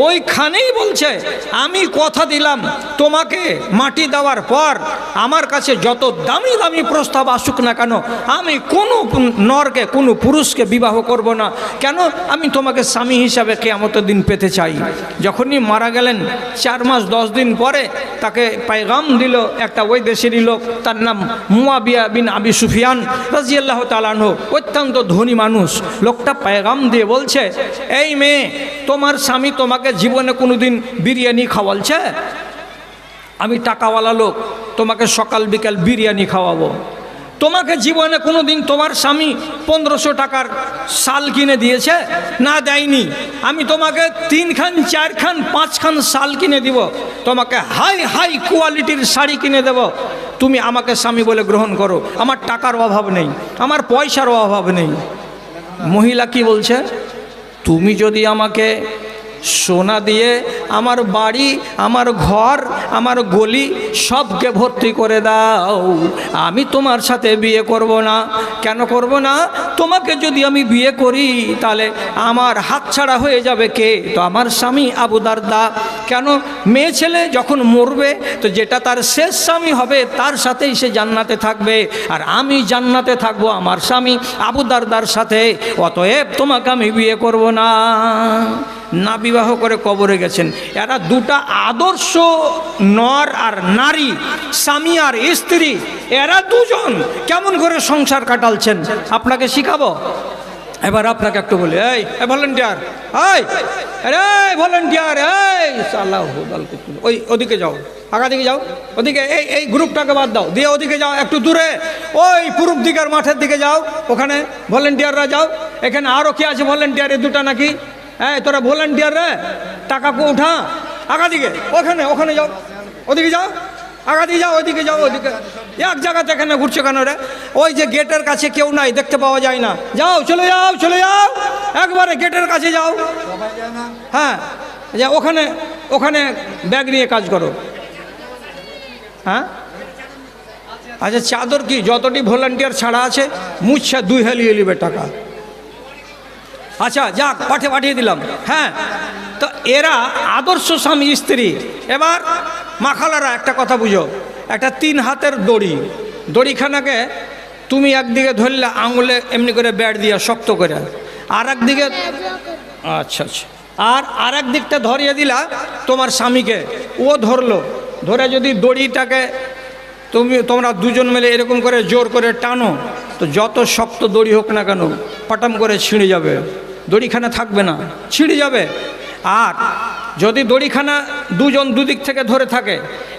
ওইখানেই বলছে, আমি কথা দিলাম তোমাকে মাটি দেওয়ার পর আমার কাছে যত দামি দামি প্রস্তাব আসুক না কেন, আমি কোনো নরকে, কোনো পুরুষকে বিবাহ করব না। কেন? আমি তোমাকে স্বামী হিসাবে কিয়ামতের দিন পেতে চাই। যখনই মারা গেলেন 4 মাস 10 দিন পরে তাকে পায়গাম দিল একটা ওই দেশেরই লোক, তার নাম মুয়াবিয়া বিন আবি সুফিয়ান রাদিয়াল্লাহু তাআলা আনহু, অত্যন্ত ধনী মানুষ। লোকটা পায়গাম দিয়ে বলছে, এই মেয়ে, তোমার স্বামী তোমাকে জীবনে কোনোদিন বিরিয়ানি খাওয়ালছে? আমি টাকাওয়ালা লোক, তোমাকে সকাল বিকাল বিরিয়ানি খাওয়াবো। তোমাকে জীবনে কোনো দিন তোমার স্বামী 1500 টাকার শাল কিনে দিয়েছে? না, দেয়নি। আমি তোমাকে 3 খান 4 খান 5 খান শাল কিনে দিব, তোমাকে হাই কোয়ালিটির শাড়ি কিনে দেব। তুমি আমাকে স্বামী বলে গ্রহণ করো। আমার টাকার অভাব নেই, আমার পয়সার অভাব নেই। মহিলা কি বলছে? তুমি যদি আমাকে সোনা দিয়ে আমার বাড়ি, আমার ঘর, আমার গলি সবকে ভর্তি করে দাও, আমি তোমার সাথে বিয়ে করব না। কেন করব না? তোমাকে যদি আমি বিয়ে করি তাহলে আমার হাতছাড়া হয়ে যাবে কে? তো আমার স্বামী আবু দারদা। কেন? মেয়ে ছেলে যখন মরবে, তো যেটা তার শেষ স্বামী হবে তার সাথেই সে জান্নাতে থাকবে, আর আমি জান্নাতে থাকবো আমার স্বামী আবু দারদার সাথে। অতএব তোমাকে আমি বিয়ে করব না। না বিবাহ করে কবরে গেছেন। এরা দুটা আদর্শ নর আর নারী, স্বামী আর স্ত্রী, এরা দুজন কেমন করে সংসার কাটালছেন আপনাকে শিখাবো। এবার আপনাকে একটু বলি, এই ভলেন্টিয়ার, ভলেন্টিয়ার, ওদিকে যাও, আগা দিকে যাও, ওদিকে এই গ্রুপটাকে বাদ দাও, দিয়ে ওদিকে যাও, একটু দূরে ওই পূর্ব দিকের মাঠের দিকে যাও, ওখানে ভলেন্টিয়াররা যাও। এখানে আরও কি আছে ভলেন্টিয়ার? এই দুটা নাকি? হ্যাঁ, তোরা ভলেন্টিয়ার রে, টাকা উঠা, আগা দিকে, ওখানে যাও, ওদিকে যাও, আগা দিয়ে যাও, ওইদিকে যাও, ওইদিকে। এক জায়গাতে এখানে ঘুরছে কেন রে? ওই যে গেটের কাছে কেউ নাই, দেখতে পাওয়া যায় না। যাও, চলে যাও, একবারে গেটের কাছে যাও। হ্যাঁ, যা, ওখানে ব্যাগ নিয়ে কাজ করো। হ্যাঁ, আচ্ছা, চাদর কি যতটি ভলেন্টিয়ার ছাড়া আছে মুচ্ছা 2 হেলিয়ে নিবে টাকা। আচ্ছা, যাক, পাঠিয়ে দিলাম। হ্যাঁ, তো এরা আদর্শ স্বামী স্ত্রী। এবার মাখালারা একটা কথা বুঝো, একটা 3 হাতের দড়ি, দড়িখানাকে তুমি একদিকে ধরলে আঙুলে এমনি করে ব্যাট দিয়া শক্ত করে, আর একদিকে আচ্ছা আচ্ছা, আর এক দিকটা ধরিয়ে দিলা তোমার স্বামীকে, ও ধরলো, ধরে যদি দড়িটাকে তোমরা দুজন মিলে এরকম করে জোর করে টানো, তো যত শক্ত দড়ি হোক না কেন পটাম করে ছিঁড়ে যাবে, দড়িখানা থাকবে না, ছিঁড়ে যাবে। আর যদি দড়িখানা দুজন দুদিক থেকে ধরে থাকে,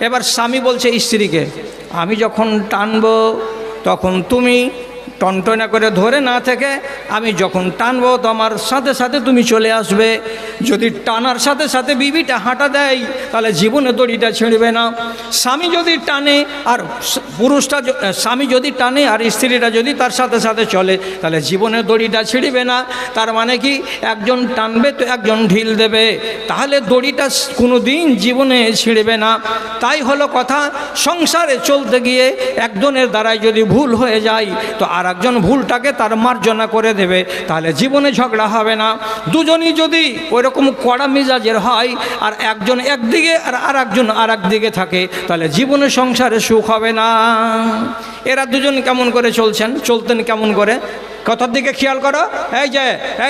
এবার স্বামী বলছে স্ত্রীকে, আমি যখন টানবো তখন তুমি টনটনা করে ধরে না থেকে, আমি যখন টানবো তোমার সাথে সাথে তুমি চলে আসবে। যদি টানার সাথে সাথে বিবিটা হাঁটা দেয় তাহলে জীবনে দড়িটা ছিঁড়বে না। স্বামী যদি টানে আর পুরুষটা, স্বামী যদি টানে আর স্ত্রীটা যদি তার সাথে সাথে চলে তাহলে জীবনে দড়িটা ছিঁড়বে না। তার মানে কি, একজন টানবে তো একজন ঢিল দেবে, তাহলে দড়িটা কোনো দিন জীবনে ছিঁড়বে না। তাই হলো কথা, সংসারে চলতে গিয়ে একজনের দ্বারাই যদি ভুল হয়ে যায় তো আর একজন ভুলটাকে তার মার্জনা করে দেবে, তাহলে জীবনে ঝগড়া হবে না। দুজনই যদি ওইরকম কড়া মেজাজের হয় আর একজন একদিকে আর একজন আর একদিকে থাকে, তাহলে জীবনে সংসারে সুখ হবে না। এরা দুজন কেমন করে চলতেন কেমন করে? কথার দিকে খেয়াল করো, এই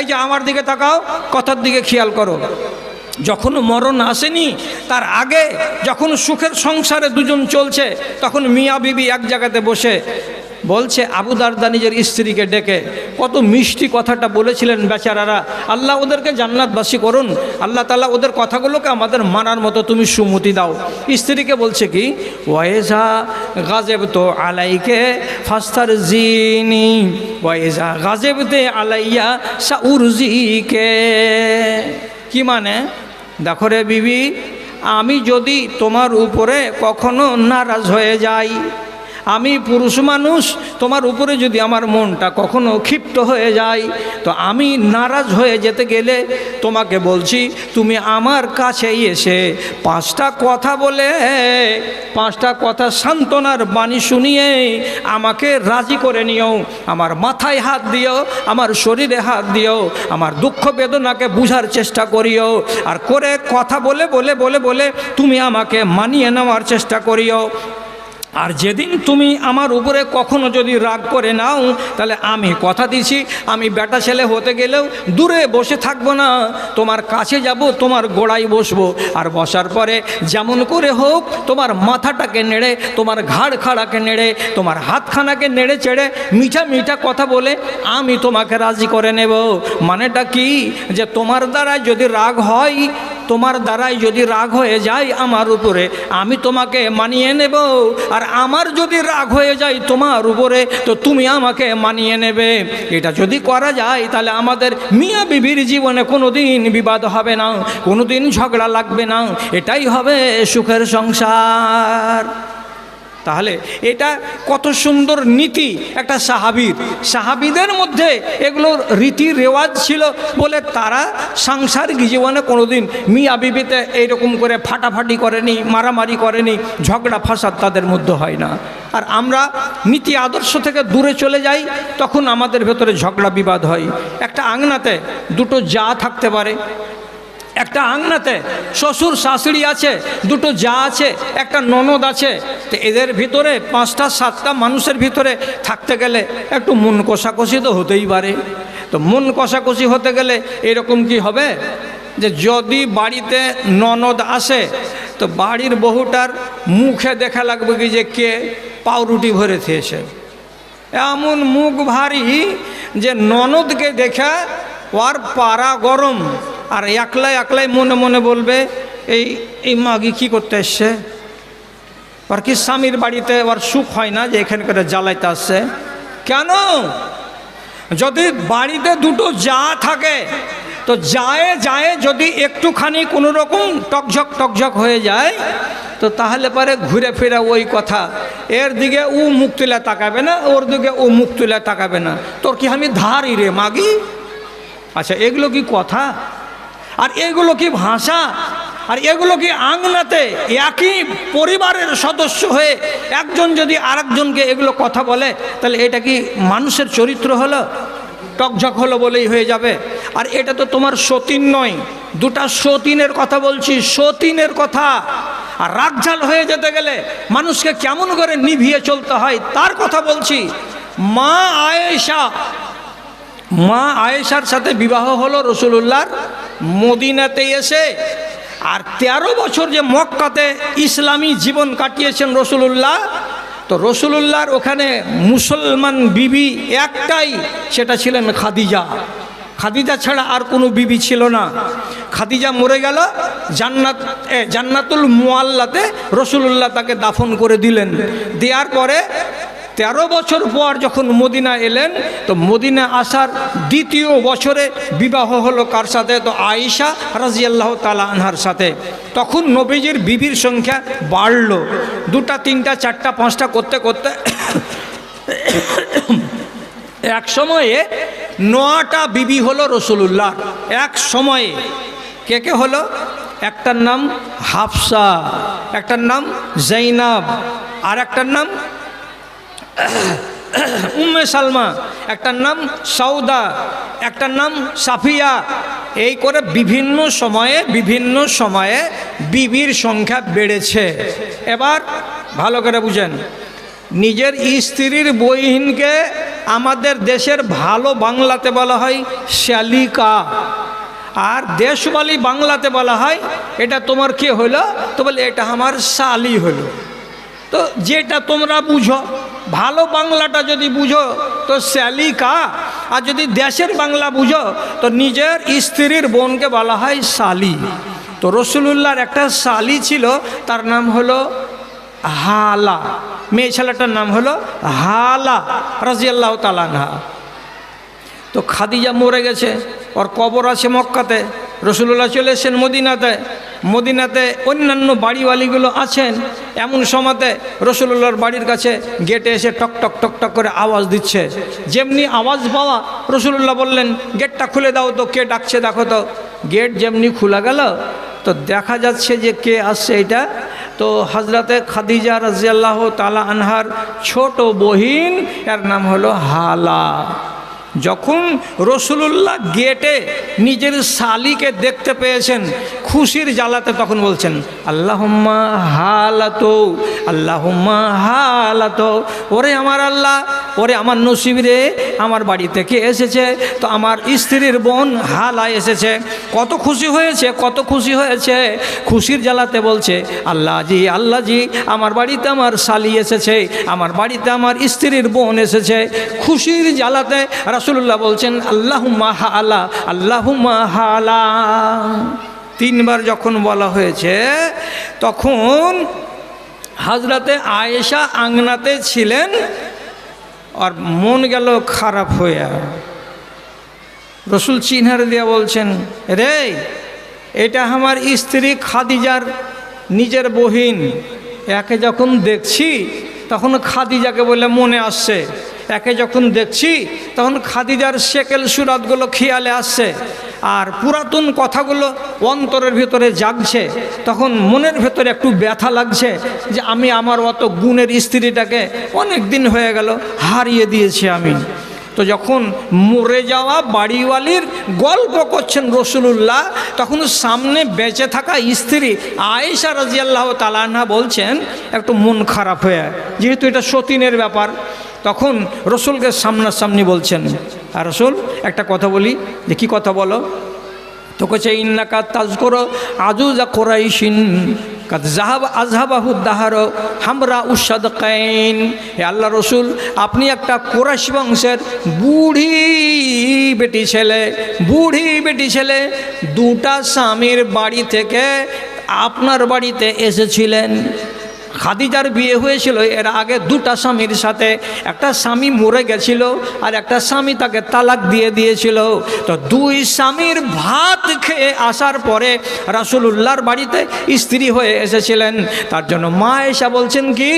যে আমার দিকে তাকাও, কথার দিকে খেয়াল করো। যখন মরণ আসেনি তার আগে যখন সুখের সংসারে দুজন চলছে, তখন মিয়া বিবি এক জায়গাতে বসে বলছে, আবু দারদা নিজের স্ত্রীকে ডেকে কত মিষ্টি কথাটা বলেছিলেন বেচারারা, আল্লাহ ওদেরকে জান্নাতবাসী করুন, আল্লাহ তাআলা ওদের কথাগুলোকে আমাদের মানার মতো তুমি সুমতি দাও। স্ত্রীকে বলছে কি, ওয়াইজা গাজেব তো আলাইকে ফাস্তার জিনি ওয়াইজা গাজেবতে আলাইয়া সাউরজিকে। কি মানে? দেখো রে বিবি, আমি যদি তোমার উপরে কখনো নারাজ হয়ে যাই, আমি পুরুষ মানুষ, তোমার উপরে যদি আমার মনটা কখনো ক্ষিপ্ত হয়ে যায়, তো আমি নারাজ হয়ে যেতে গেলে তোমাকে বলছি, তুমি আমার কাছেই এসে 5টা কথা বলে, 5টা কথা সান্ত্বনার বাণী শুনিয়ে আমাকে রাজি করে নিও। আমার মাথায় হাত দিও, আমার শরীরে হাত দিও, আমার দুঃখ বেদনাকে বুঝার চেষ্টা করিও, আর করে কথা বলে বলে বলে বলে তুমি আমাকে মানিয়ে নেওয়ার চেষ্টা করিও। আর যেদিন তুমি আমার উপরে কখনো যদি রাগ করে নাও, তাহলে আমি কথা দিছি, আমি বেটা ছেলে হতে গেলেও দূরে বসে থাকবো না, তোমার কাছে যাব, তোমার গোড়ায় বসবো, আর বসার পরে যেমন করে হোক তোমার মাথাটাকে নেড়ে, তোমার ঘাড় খাড়াকে নেড়ে, তোমার হাতখানাকে নেড়ে চেড়ে মিঠা মিঠা কথা বলে আমি তোমাকে রাজি করে নেব। মানেটা কি, যে তোমার দ্বারা যদি রাগ হয়, তোমার দ্বারাই যদি রাগ হয়ে যায় আমার উপরে, আমি তোমাকে মানিয়ে নেব, আর আমার যদি রাগ হয়ে যায় তোমার উপরে, তো তুমি আমাকে মানিয়ে নেবে। এটা যদি করা যায় তাহলে আমাদের মিয়া বিবির জীবনে কোনো দিন বিবাদ হবে না, কোনো দিন ঝগড়া লাগবে না, এটাই হবে সুখের সংসার। তাহলে এটা কত সুন্দর নীতি একটা সাহাবীদের মধ্যে এগুলোর রীতি রেওয়াজ ছিল বলে তারা সাংসারিক জীবনে কোনোদিন মিয়া বিবিতে এইরকম করে ফাটাফাটি করেনি, মারামারি করেনি, ঝগড়া ফাসাদ তাদের মধ্যে হয় না। আর আমরা নীতি আদর্শ থেকে দূরে চলে যাই, তখন আমাদের ভেতরে ঝগড়া বিবাদ হয়। একটা আংনাতে দুটো জা থাকতে পারে, একটা আংনাতে শ্বশুর শাশুড়ি আছে, দুটো জা আছে, একটা ননদ আছে, তো এদের ভিতরে 5টা 7টা মানুষের ভিতরে থাকতে গেলে একটু মন কষাকষি তো হতেই পারে। তো মন কষাকষি হতে গেলে এরকম কি হবে, যে যদি বাড়িতে ননদ আসে তো বাড়ির বহুটার মুখে দেখা লাগবে কি যে কে পাউরুটি ভরে খেয়েছে, এমন মুখ ভারী যে ননদকে দেখা ওর পাড়া গরম, আর একলাই মনে মনে বলবে, এই মাগি কি করতে এসছে, আর কি স্বামীর বাড়িতে ওর সুখ হয় না যে এখানে করে জ্বালাইতে আসছে কেন? যদি বাড়িতে দুটো জা থাকে, তো যায় যদি একটুখানি কোনো রকম টকঝক হয়ে যায়, তো তাহলে পরে ঘুরে ফিরে ওই কথা, এর দিকে ও মুখ তুলে তাকাবে না, ওর দিকে ও মুখ তুলে তাকাবে না, তোর কি আমি ধারি রে মাগি? আচ্ছা, এগুলো কি কথা? আর এগুলো কি ভাষা? আর এগুলো কি আংনাতে একই পরিবারের সদস্য হয়ে একজন যদি আরেকজনকে এগুলো কথা বলে, তাহলে এটা কি মানুষের চরিত্র হলো? টকঝক হলো বলেই হয়ে যাবে? আর এটা তো তোমার সতীন নয়, দুটা সতীনের কথা বলছি, সতীনের কথা। আর রাগঝাল হয়ে যেতে গেলে মানুষকে কেমন করে নিভিয়ে চলতে হয় তার কথা বলছি। মা আয়েশার সাথে বিবাহ হলো রসুলুল্লাহর মদিনাতে এসে। আর 13 বছর যে মক্কাতে ইসলামী জীবন কাটিয়েছেন রসুলুল্লাহ, তো রসুলুল্লাহর ওখানে মুসলমান বিবি একটাই, সেটা ছিলেন খাদিজা। খাদিজা ছাড়া আর কোনো বিবি ছিল না। খাদিজা মরে গেল, জান্নাতুল মুআল্লাতে রসুলুল্লাহ তাকে দাফন করে দিলেন। দেওয়ার পরে 13 বছর পর যখন মদিনা এলেন, তো মদিনা আসার 2য় বছরে বিবাহ হলো কার সাথে? তো আয়েশা রাদিয়াল্লাহু তাআলা আনহার সাথে। তখন নবীজির বিবির সংখ্যা বাড়লো, 2টা 3টা 4টা 5টা করতে করতে এক সময়ে 9টা বিবি হলো রসুলুল্লাহ এক সময়ে। কে কে হলো? একটার নাম হাফসা, একটার নাম জাইনাব, আর একটার নাম উম্মে সালমা, একটার নাম সৌদা, একটার নাম সাফিয়া। এই করে বিভিন্ন সময়ে বিবির সংখ্যা বেড়েছে। এবার ভালো করে বুঝেন, নিজের স্ত্রীর বহিনকে আমাদের দেশের ভালো বাংলাতে বলা হয় শ্যালিকা, আর দেশবালি বাংলাতে বলা হয় এটা তোমার কে হলো? তো বলে এটা আমার শালি হলো। তো যেটা তোমরা বুঝো, ভালো বাংলাটা যদি বুঝো তো শ্যালিকা, আর যদি দেশের বাংলা বুঝো তো নিজের স্ত্রীর বোনকে বলা হয় শালি। তো রসুলুল্লাহর একটা শালি ছিল, তার নাম হলো হালা। মেয়ে ছেলেটার নাম হলো হালা রাদিয়াল্লাহু তাআলা আনহা। তো খাদিজা মরে গেছে, ওর কবর আছে মক্কাতে। রসুলুল্লাহ চলে এসেছেন মদিনাতে অন্যান্য বাড়িওয়ালিগুলো আছেন। এমন সময়তে রসুলুল্লাহর বাড়ির কাছে গেটে এসে টক টক টক টক করে আওয়াজ দিচ্ছে। যেমনি আওয়াজ পাওয়া, রসুলুল্লাহ বললেন গেটটা খুলে দাও তো, কে ডাকছে দেখো তো। গেট যেমনি খোলা গেল, তো দেখা যাচ্ছে যে কে আসছে এটা। তো হযরতে খাদিজা রাদিয়াল্লাহু তাআলা আনহার ছোট বহিন, এর নাম হলো হালা। যখন রসুলুল্লাহ গেটে নিজের শালিকে দেখতে পেয়েছেন খুশির জ্বালাতে, তখন বলছেন আল্লাহুম্মা হালাতো, আল্লাহুম্মা হালাতো। ওরে আমার আল্লাহ, ওরে আমার নসিব রে, আমার বাড়ি থেকে এসেছে তো আমার স্ত্রীর বোন হালা এসেছে। কত খুশি হয়েছে, কত খুশি হয়েছে। খুশির জ্বালাতে বলছে আল্লাহ জি, আমার বাড়িতে আমার শালি এসেছে, আমার বাড়িতে আমার স্ত্রীর বোন এসেছে। খুশির জ্বালাতে রাসূলুল্লাহ বলছেন আল্লাহুম্মা হালা, আল্লাহুম্মা হালা। 3 বার যখন বলা হয়েছে, তখন হযরতে আয়েশা আঙ্গনাতে ছিলেন, আর মন গেল খারাপ হয়ে। রসুল চিনহার দিয়া বলছেন, রে এটা আমার স্ত্রী খাদিজার নিজের বহিন। একে যখন দেখছি তখন খাদিজাকে বলে মনে আসছে, একে যখন দেখছি তখন খাদিজার শেকেল সুরাতগুলো খেয়ালে আসছে, আর পুরাতন কথাগুলো অন্তরের ভিতরে জাগছে। তখন মনের ভেতরে একটু ব্যথা লাগছে যে আমি আমার অত গুণের স্ত্রীটাকে অনেক দিন হয়ে গেল হারিয়ে দিয়েছি আমি। তো যখন মরে যাওয়া বাড়িওয়ালির গল্প করছেন রসুলুল্লাহ, তখন সামনে বেঁচে থাকা স্ত্রী আয়েশা রাদিয়াল্লাহু তাআলা আনহা বলছেন একটু মন খারাপ হয়ে, যেহেতু এটা সতীনের ব্যাপার। তখন রসুলকে সামনাসামনি বলছেন, আর রসুল একটা কথা বলি, যে কী কথা বলো? তো কছে ইন্নাকা তাজকুরু আজুজা কুরাইশিন কাদ আযহাবাহু দাহার হামরা উসাদকাইন। হে আল্লাহ রসুল, আপনি একটা কুরাইশ বংশের বুড়ি বেটি ছেলে 2টা স্বামীর বাড়ি থেকে আপনার বাড়িতে এসেছিলেন। খাদিজার বিয়ে হয়েছিল এর আগে 2টা স্বামীর সাথে। একটা স্বামী মরে গেছিল আর একটা স্বামী তাকে তালাক দিয়ে দিয়েছিল। তো 2 স্বামীর ভাত খেয়ে আসার পরে রাসূলুল্লাহর বাড়িতে স্ত্রী হয়ে এসেছিলেন। তার জন্য মা আয়েশা বলছেন কি,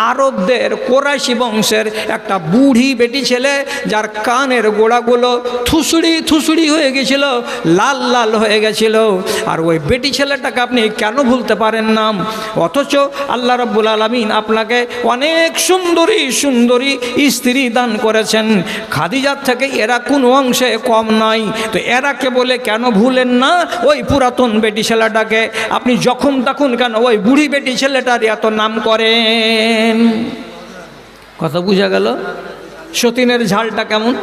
আরবদের কোরাইশি বংশের একটা বুড়ি বেটি ছেলে, যার কানের গোড়াগুলো থুসুড়ি হয়ে গেছিল, লাল লাল হয়ে গেছিল। আর ওই বেটি ছেলেটাকে আপনি কেন ভুলতে পারেন না? অথচ আল্লাহ রাব্বুল আলামিন আপনাকে অনেক সুন্দরী সুন্দরী স্ত্রী দান করেছেন, খাদিজার থেকে এরা কোনো অংশে কম নয়। তো এরাকে বলে কেন ভুলেন না ওই পুরাতন বেটি ছেলেটাকে? আপনি যখন তখন কেন ওই বুড়ি বেটি ছেলেটার এত নাম করেন? কথা বুঝা গেল? সতীনের ঝালটা কেমন?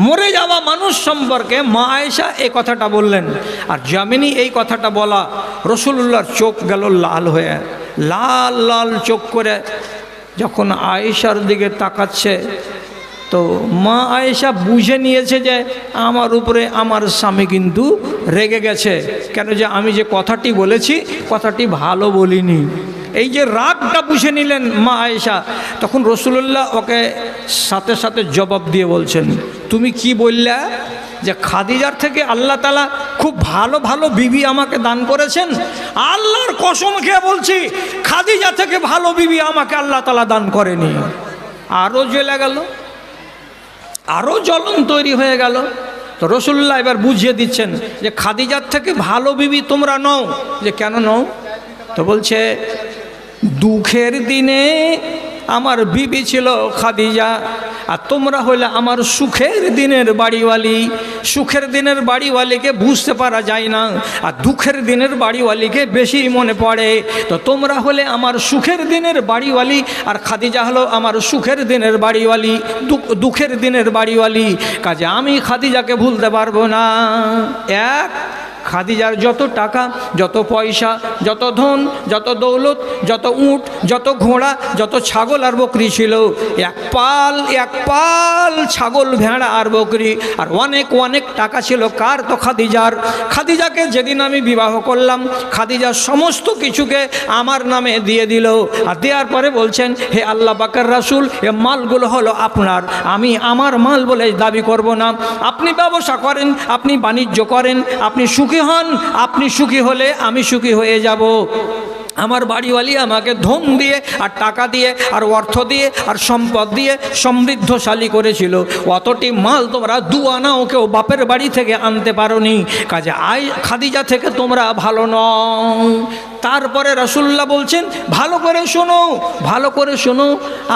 মরে যাওয়া মানুষ সম্পর্কে মা আয়েশা এই কথাটা বললেন, আর জামিনী এই কথাটা বলা রাসূলুল্লাহর চোখ গেল লাল হয়ে, লাল লাল চোখ করে যখন আয়েশার দিকে তাকাচ্ছে, তো মা আয়েশা বুঝে নিয়েছে যে আমার উপরে আমার স্বামী কিন্তু রেগে গেছে, কেন যে আমি যে কথাটি বলেছি কথাটি ভালো বলিনি। এই যে রাগটা বুঝে নিলেন মা আয়েশা, তখন রাসূলুল্লাহ ওকে সাথে সাথে জবাব দিয়ে বলছেন, তুমি কি বললা যে খাদিজার থেকে আল্লাহ তাআলা খুব ভালো ভালো বিবি আমাকে দান করেছেন? আল্লাহর কসম খেয়ে বলছি, খাদিজা থেকে ভালো বিবি আমাকে আল্লাহ তাআলা দান করেনি। আরও জ্বলে গেল, আরও জ্বলন তৈরি হয়ে গেল। তো রাসূলুল্লাহ এবার বুঝিয়ে দিচ্ছেন যে খাদিজার থেকে ভালো বিবি তোমরা নও। যে কেন নও? তো বলছে, দুঃখের দিনে আমার বিবি ছিল খাদিজা, আর তোমরা হলে আমার সুখের দিনের বাড়িওয়ালি। সুখের দিনের বাড়িওয়ালিকে বুঝতে পারা যায় না, আর দুঃখের দিনের বাড়িওয়ালিকে বেশি মনে পড়ে। তো তোমরা হলে আমার সুখের দিনের বাড়িওয়ালি, আর খাদিজা হলো আমার সুখের দিনের বাড়িওয়ালি, দুঃখের দিনের বাড়িওয়ালি। কাজে আমি খাদিজাকে ভুলতে পারবো না। এক, খাদিজার যত টাকা, যত পয়সা, যত ধন, যত দৌলত, যত উট, যত ঘোড়া, যত ছাগল আর বকরি ছিল, এক পাল ছাগল, ভেড়া আর বকরি, আর অনেক অনেক টাকা ছিল কার? তো খাদিজার। খাদিজাকে যেদিন আমি বিবাহ করলাম, খাদিজার সমস্ত কিছুকে আমার নামে দিয়ে দিল। আর দেওয়ার পরে বলছেন, হে আল্লাহ পাকের রাসূল, এ মালগুলো হলো আপনার, আমি আমার মাল বলে দাবি করব না। আপনি ব্যবসা করেন, আপনি বাণিজ্য করেন, আপনি সুখী হন, আপনি সুখী হলে আমি সুখী হয়ে যাব। আমার বাড়িওয়ালি আমাকে ধন দিয়ে আর টাকা দিয়ে আর অর্থ দিয়ে আর সম্পদ দিয়ে সমৃদ্ধশালী করেছিল। অতটি মাল তোমরা দুয়ানাও কেউ বাপের বাড়ি থেকে আনতে পারোনি। কাজে খাদিজা থেকে তোমরা ভালো নও। তারপরে রাসূলুল্লাহ বলছেন, ভালো করে শোনো, ভালো করে শোনো,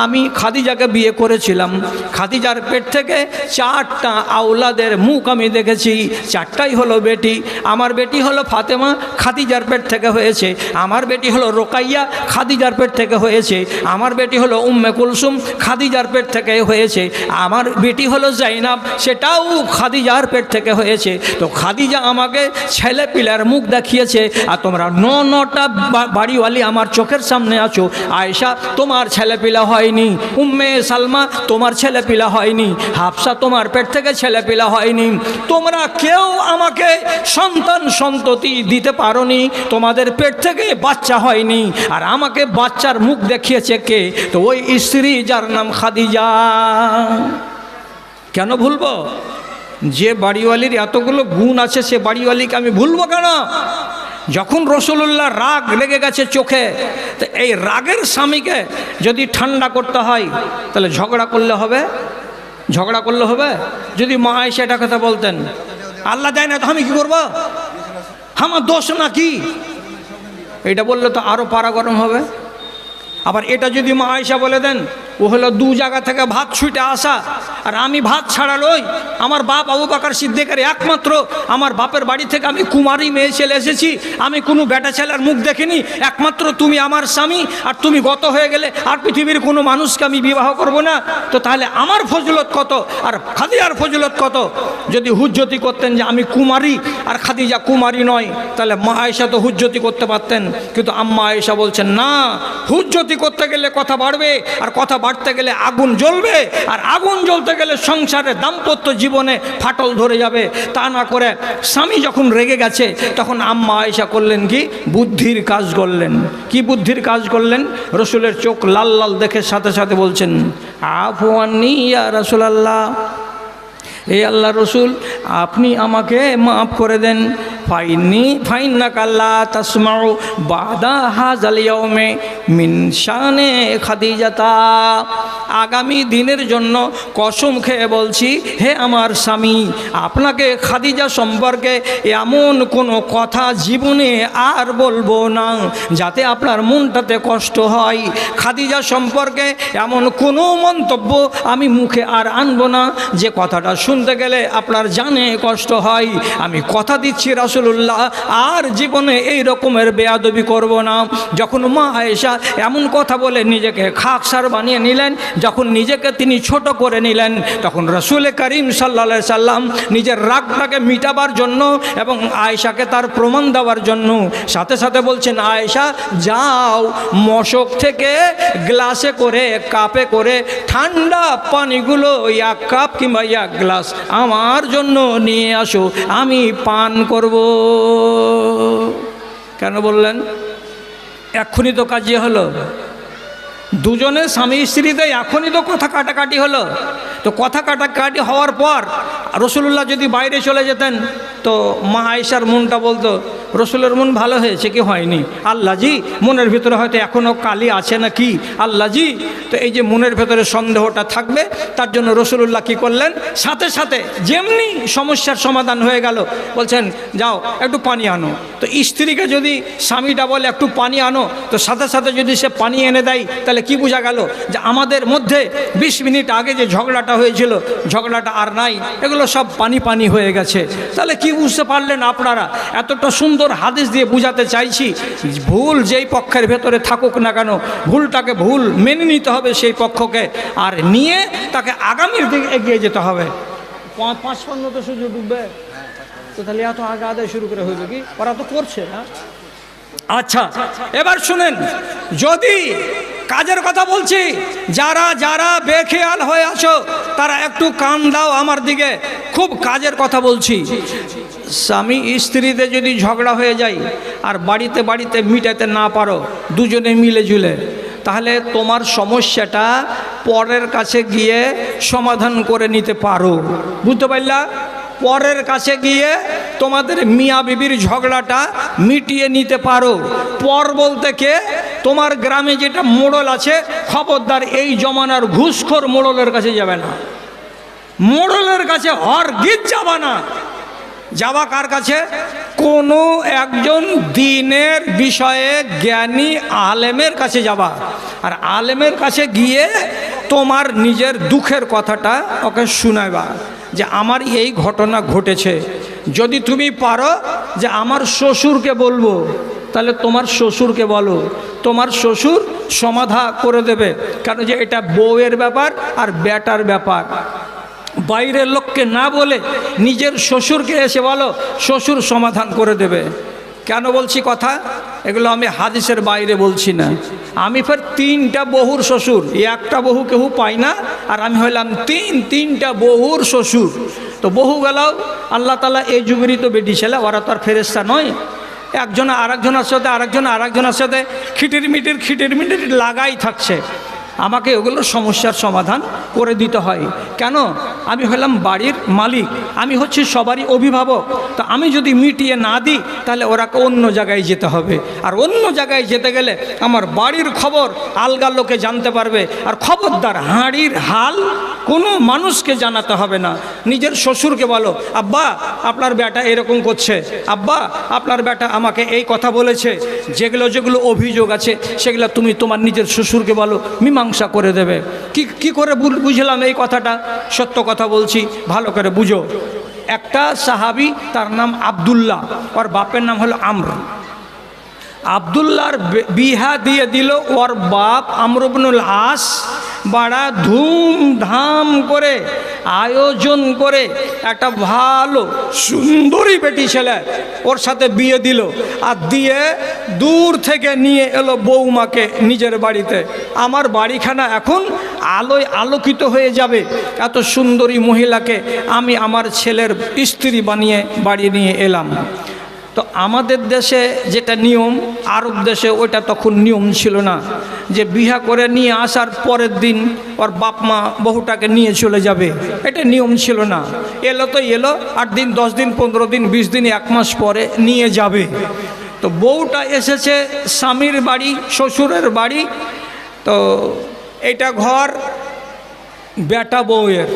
আমি খাদিজাকে বিয়ে করেছিলাম। খাদিজার পেট থেকে 4টা আওলাদের মুখ আমি দেখেছি, 4টাই হলো বেটি। আমার বেটি হলো ফাতেমা, খাদিজার পেট থেকে হয়েছে। আমার বেটি হলো রোকাইয়া, খাদিজার পেট থেকে হয়েছে। আমার বেটি হলো উম্মে কুলসুম, খাদিজার পেট থেকে হয়েছে। আমার বেটি হলো জাইনাব, সেটাও খাদিজার পেট থেকে হয়েছে। তো খাদিজা আমাকে ছেলে পিলার মুখ দেখিয়েছে, আর তোমরা 9টা বাড়িওয়ালি আমার চোখের সামনে আছো। আয়েশা, তোমার ছেলে পিলা হয়নি। উম্মে সালমা, তোমার ছেলে পিলা হয়নি। হাফসা, তোমার পেট থেকে ছেলে পিলা হয়নি। তোমরা কেউ আমাকে সন্তান সন্ততি দিতে পারোনি, তোমাদের পেট থেকে বাচ্চা হয়নি। আর আমাকে বাচ্চার মুখ দেখিয়েছে কে? তো ওই স্ত্রী যার নাম খাদিজা। কেন ভুলবো? যে বাড়িওয়ালির এতগুলো গুণ আছে, সে বাড়িওয়ালিকে আমি ভুলবো কেন? যখন রাসূলুল্লাহ রাগ লেগে গেছে চোখে, তো এই রাগের স্বামীকে যদি ঠান্ডা করতে হয় তাহলে ঝগড়া করলে হবে? ঝগড়া করলে হবে? যদি মা আয়েশা এটা কথা বলতেন, আল্লাহ দেয় না তো আমি কি করবো, আমার দোষ নাকি, এটা বললে তো আরও পারা গরম হবে। আবার এটা যদি মা আয়েশা বলে দেন, ও হলো 2 জায়গা থেকে ভাত ছুটে আসা, আর আমি ভাত ছাড়া লই, আমার বাপ আবু বকর সিদ্দিকের একমাত্র, আমার বাপের বাড়ি থেকে আমি কুমারী মেয়ে ছেলে এসেছি, আমি কোনো বেটা ছেলের মুখ দেখিনি, একমাত্র তুমি আমার স্বামী, আর তুমি গত হয়ে গেলে আর পৃথিবীর কোনো মানুষকে আমি বিবাহ করব না। তো তাহলে আমার ফজিলত কত আর খাদিজার ফজিলত কত? যদি হুজ্জতি করতেন যে আমি কুমারী আর খাদিজা কুমারী নয়, তাহলে মা আয়েশা তো হুজ্জতি করতে পারতেন। কিন্তু আম্মা আয়েশা বলছেন, না, হুজ্জতি করতে গেলে কথা বাড়বে, আর কথা বাড়তে গেলে আগুন জ্বলবে, আর আগুন জ্বলতে গেলে সংসারে দাম্পত্য জীবনে ফাটল ধরে যাবে। তা না করে স্বামী যখন রেগে গেছে, তখন আম্মা আয়েশা করলেন কি? বুদ্ধির কাজ করলেন। কি বুদ্ধির কাজ করলেন? রসুলের চোখ লাল লাল দেখে সাথে সাথে বলছেন, আফু আন্নি ইয়া রাসূলুল্লাহ, এই আল্লাহ রসুল, আপনি আমাকে মাফ করে দেন। ফাইন্নাকা লা তাসমাউ বাদা হাযাল ইয়াউমে মিন শানে খাদিজাতা। আগামী দিনের জন্য কসম খেয়ে বলছি, হে আমার স্বামী, আপনাকে খাদিজা সম্পর্কে এমন কোনো কথা জীবনে আর বলবো না যাতে আপনার মনটাতে কষ্ট হয়। খাদিজা সম্পর্কে এমন কোনো মন্তব্য আমি মুখে আর আনবো না যে কথাটা শুনতে গেলে আপনার জানে কষ্ট হয়। আমি কথা দিচ্ছি রাসূলুল্লাহ আর জীবনে এই রকমের বেয়াদবি করব না। যখন মা আয়েশা এমন কথা বলে নিজেকে খাকসার বানিয়ে নিলেন, যখন নিজেকে তিনি ছোট করে নিলেন, তখন রাসূল করিম সাল্লাল্লাহু আলাইহি সাল্লাম নিজের রাগটাকে মিটাবার জন্য এবং আয়েশাকে তার প্রমাণ দেওয়ার জন্য সাথে সাথে বলছেন, আয়েশা যাও মশক থেকে গ্লাসে করে কাপে করে ঠান্ডা পানিগুলো এক কাপ কিংবা এক গ্লাস আমার জন্য নিয়ে আসো, আমি পান করব। কেন বললেন? এক্ষুনি তো কাজে হলো, দুজনে স্বামী স্ত্রীতে এখনই তো কথা কাটাকাটি হলো। তো কথা কাটাকাটি হওয়ার পর রাসূলুল্লাহ যদি বাইরে চলে যেতেন তো মা আয়েশার মনটা বলতো, রসুলের মন ভালো হয়েছে কি হয়নি, আল্লাহ জি মনের ভিতরে হয়তো এখনও কালি আছে না কি আল্লাহ জি। তো এই যে মনের ভেতরে সন্দেহটা থাকবে, তার জন্য রসুলুল্লাহ কী করলেন, সাথে সাথে যেমনি সমস্যার সমাধান হয়ে গেল বলছেন যাও একটু পানি আনো। তো স্ত্রীকে যদি স্বামীটা বলে একটু পানি আনো, তো সাথে সাথে যদি সে পানি এনে দেয়, তাহলে কি বোঝা গেল যে আমাদের মধ্যে 20 মিনিট আগে যে ঝগড়াটা হয়েছিল ঝগড়াটা আর নাই, এগুলো সব পানি পানি হয়ে গেছে। তাহলে কি বুঝতে পারলেন আপনারা? এতটা সুন্দর হাদিস দিয়ে বুঝাতে চাইছি, ভুল যেই পক্ষের ভেতরে থাকুক না কেন, ভুলটাকে ভুল মেনে নিতে হবে সেই পক্ষকে, আর নিয়ে তাকে আগামীর দিকে এগিয়ে যেতে হবে। 5-5 তো সুযোগ ডুববে, তো তাহলে এত আগে আদায় শুরু করে হইবে কি? ওরা তো করছে না। আচ্ছা এবার শুনেন, যদি কাজের কথা বলছি, যারা যারা বেখেয়াল হয়ে আছো তারা একটু কান দাও আমার দিকে, খুব কাজের কথা বলছি। স্বামী স্ত্রীতে যদি ঝগড়া হয়ে যায় আর বাড়িতে বাড়িতে মিটাতে না পারো দুজনে মিলে ঝুলে, তাহলে তোমার সমস্যাটা পরের কাছে গিয়ে সমাধান করে নিতে পারো। বুঝতে পারলা? পরের কাছে গিয়ে তোমাদের মিয়া বিবির ঝগড়াটা মিটিয়ে নিতে পারো। পর বলতে কে? তোমার গ্রামে যেটা মোড়ল আছে, খবরদার এই জমানার ঘুষখোর মোড়লের কাছে যাবে না, মোড়লের কাছে হরগিজ যাবা না। যাওয়া কার কাছে? কোনো একজন দ্বীনের বিষয়ে জ্ঞানী আলেমের কাছে যাবা, আর আলেমের কাছে গিয়ে তোমার নিজের দুঃখের কথাটা ওকে শোনাবা যে আমার এই ঘটনা ঘটেছে। যদি তুমি পারো যে আমার শ্বশুরকে বলবো, তাহলে তোমার শ্বশুরকে বলো, তোমার শ্বশুর সমাধান করে দেবে। কেন যে এটা বউয়ের ব্যাপার আর বেটার ব্যাপার। বাইরের লোককে না বলে নিজের শ্বশুরকে এসে বলো, শ্বশুর সমাধান করে দেবে। কেন বলছি কথা এগুলো? আমি হাদিসের বাইরে বলছি না। আমি ফের 3টা বহুর শ্বশুর, একটা বহু কেউ পাই না, আর আমি হইলাম তিনটা বহুর শ্বশুর। তো বহু গেলাও আল্লাহ তাআলা এই যুগেরই তো বেটি ছেলে, ওরা তো আর ফেরেশতা নয়। একজন আরেকজনের সাথে আরেকজনের সাথে খিটির মিটির লাগাই থাকছে। আমাকে ওগুলোর সমস্যার সমাধান করে দিতে হয়। কেন? আমি হলাম বাড়ির মালিক, আমি হচ্ছি সবারই অভিভাবক। তো আমি যদি মিটিয়ে না দিই তাহলে ওরাকে অন্য জায়গায় যেতে হবে, আর অন্য জায়গায় যেতে গেলে আমার বাড়ির খবর আলগা লোকে জানতে পারবে। আর খবরদার হাঁড়ির হাল কোনো মানুষকে জানাতে হবে না। নিজের শ্বশুরকে বলো, আব্বা আপনার বেটা এরকম করছে, আব্বা আপনার বেটা আমাকে এই কথা বলেছে। যেগুলো অভিযোগ আছে সেগুলো তুমি তোমার নিজের শ্বশুরকে বলো, মীমাংসা করে দেবে। কি করে বুঝলাম এই কথাটা? সত্য কথা বলছি, ভালো করে বুঝো। একটা সাহাবী, তার নাম আব্দুল্লাহ, ওর বাপের নাম হলো আমর। আব্দুল্লাহর বিহা দিয়ে দিল ওর বাপ আমর ইবনুল আস। বড়া ধুমধাম করে আয়োজন করে একটা ভালো সুন্দরী বেটি ছেলে ওর সাথে বিয়ে দিল, আর দিয়ে দূর থেকে নিয়ে এলো বৌমাকে নিজের বাড়িতে। আমার বাড়িখানা এখন আলোয় আলোকিত হয়ে যাবে, এত সুন্দরী মহিলাকে আমি আমার ছেলের স্ত্রী বানিয়ে বাড়ি নিয়ে এলাম। তো আমাদের দেশে যেটা নিয়ম, আরব দেশে ওইটা তখন নিয়ম ছিল না, যে বিয়া করে নিয়ে আসার পরের দিন ওর বাপ মা বহুটাকে নিয়ে চলে যাবে, এটা নিয়ম ছিল না। এলো তো এলো, 8 দিন 10 দিন 15 দিন 20 দিন 1 মাস পরে নিয়ে যাবে। তো বউটা এসেছে স্বামীর বাড়ি, শ্বশুরের বাড়ি। তো এইটা ঘর বেটা বউয়ের,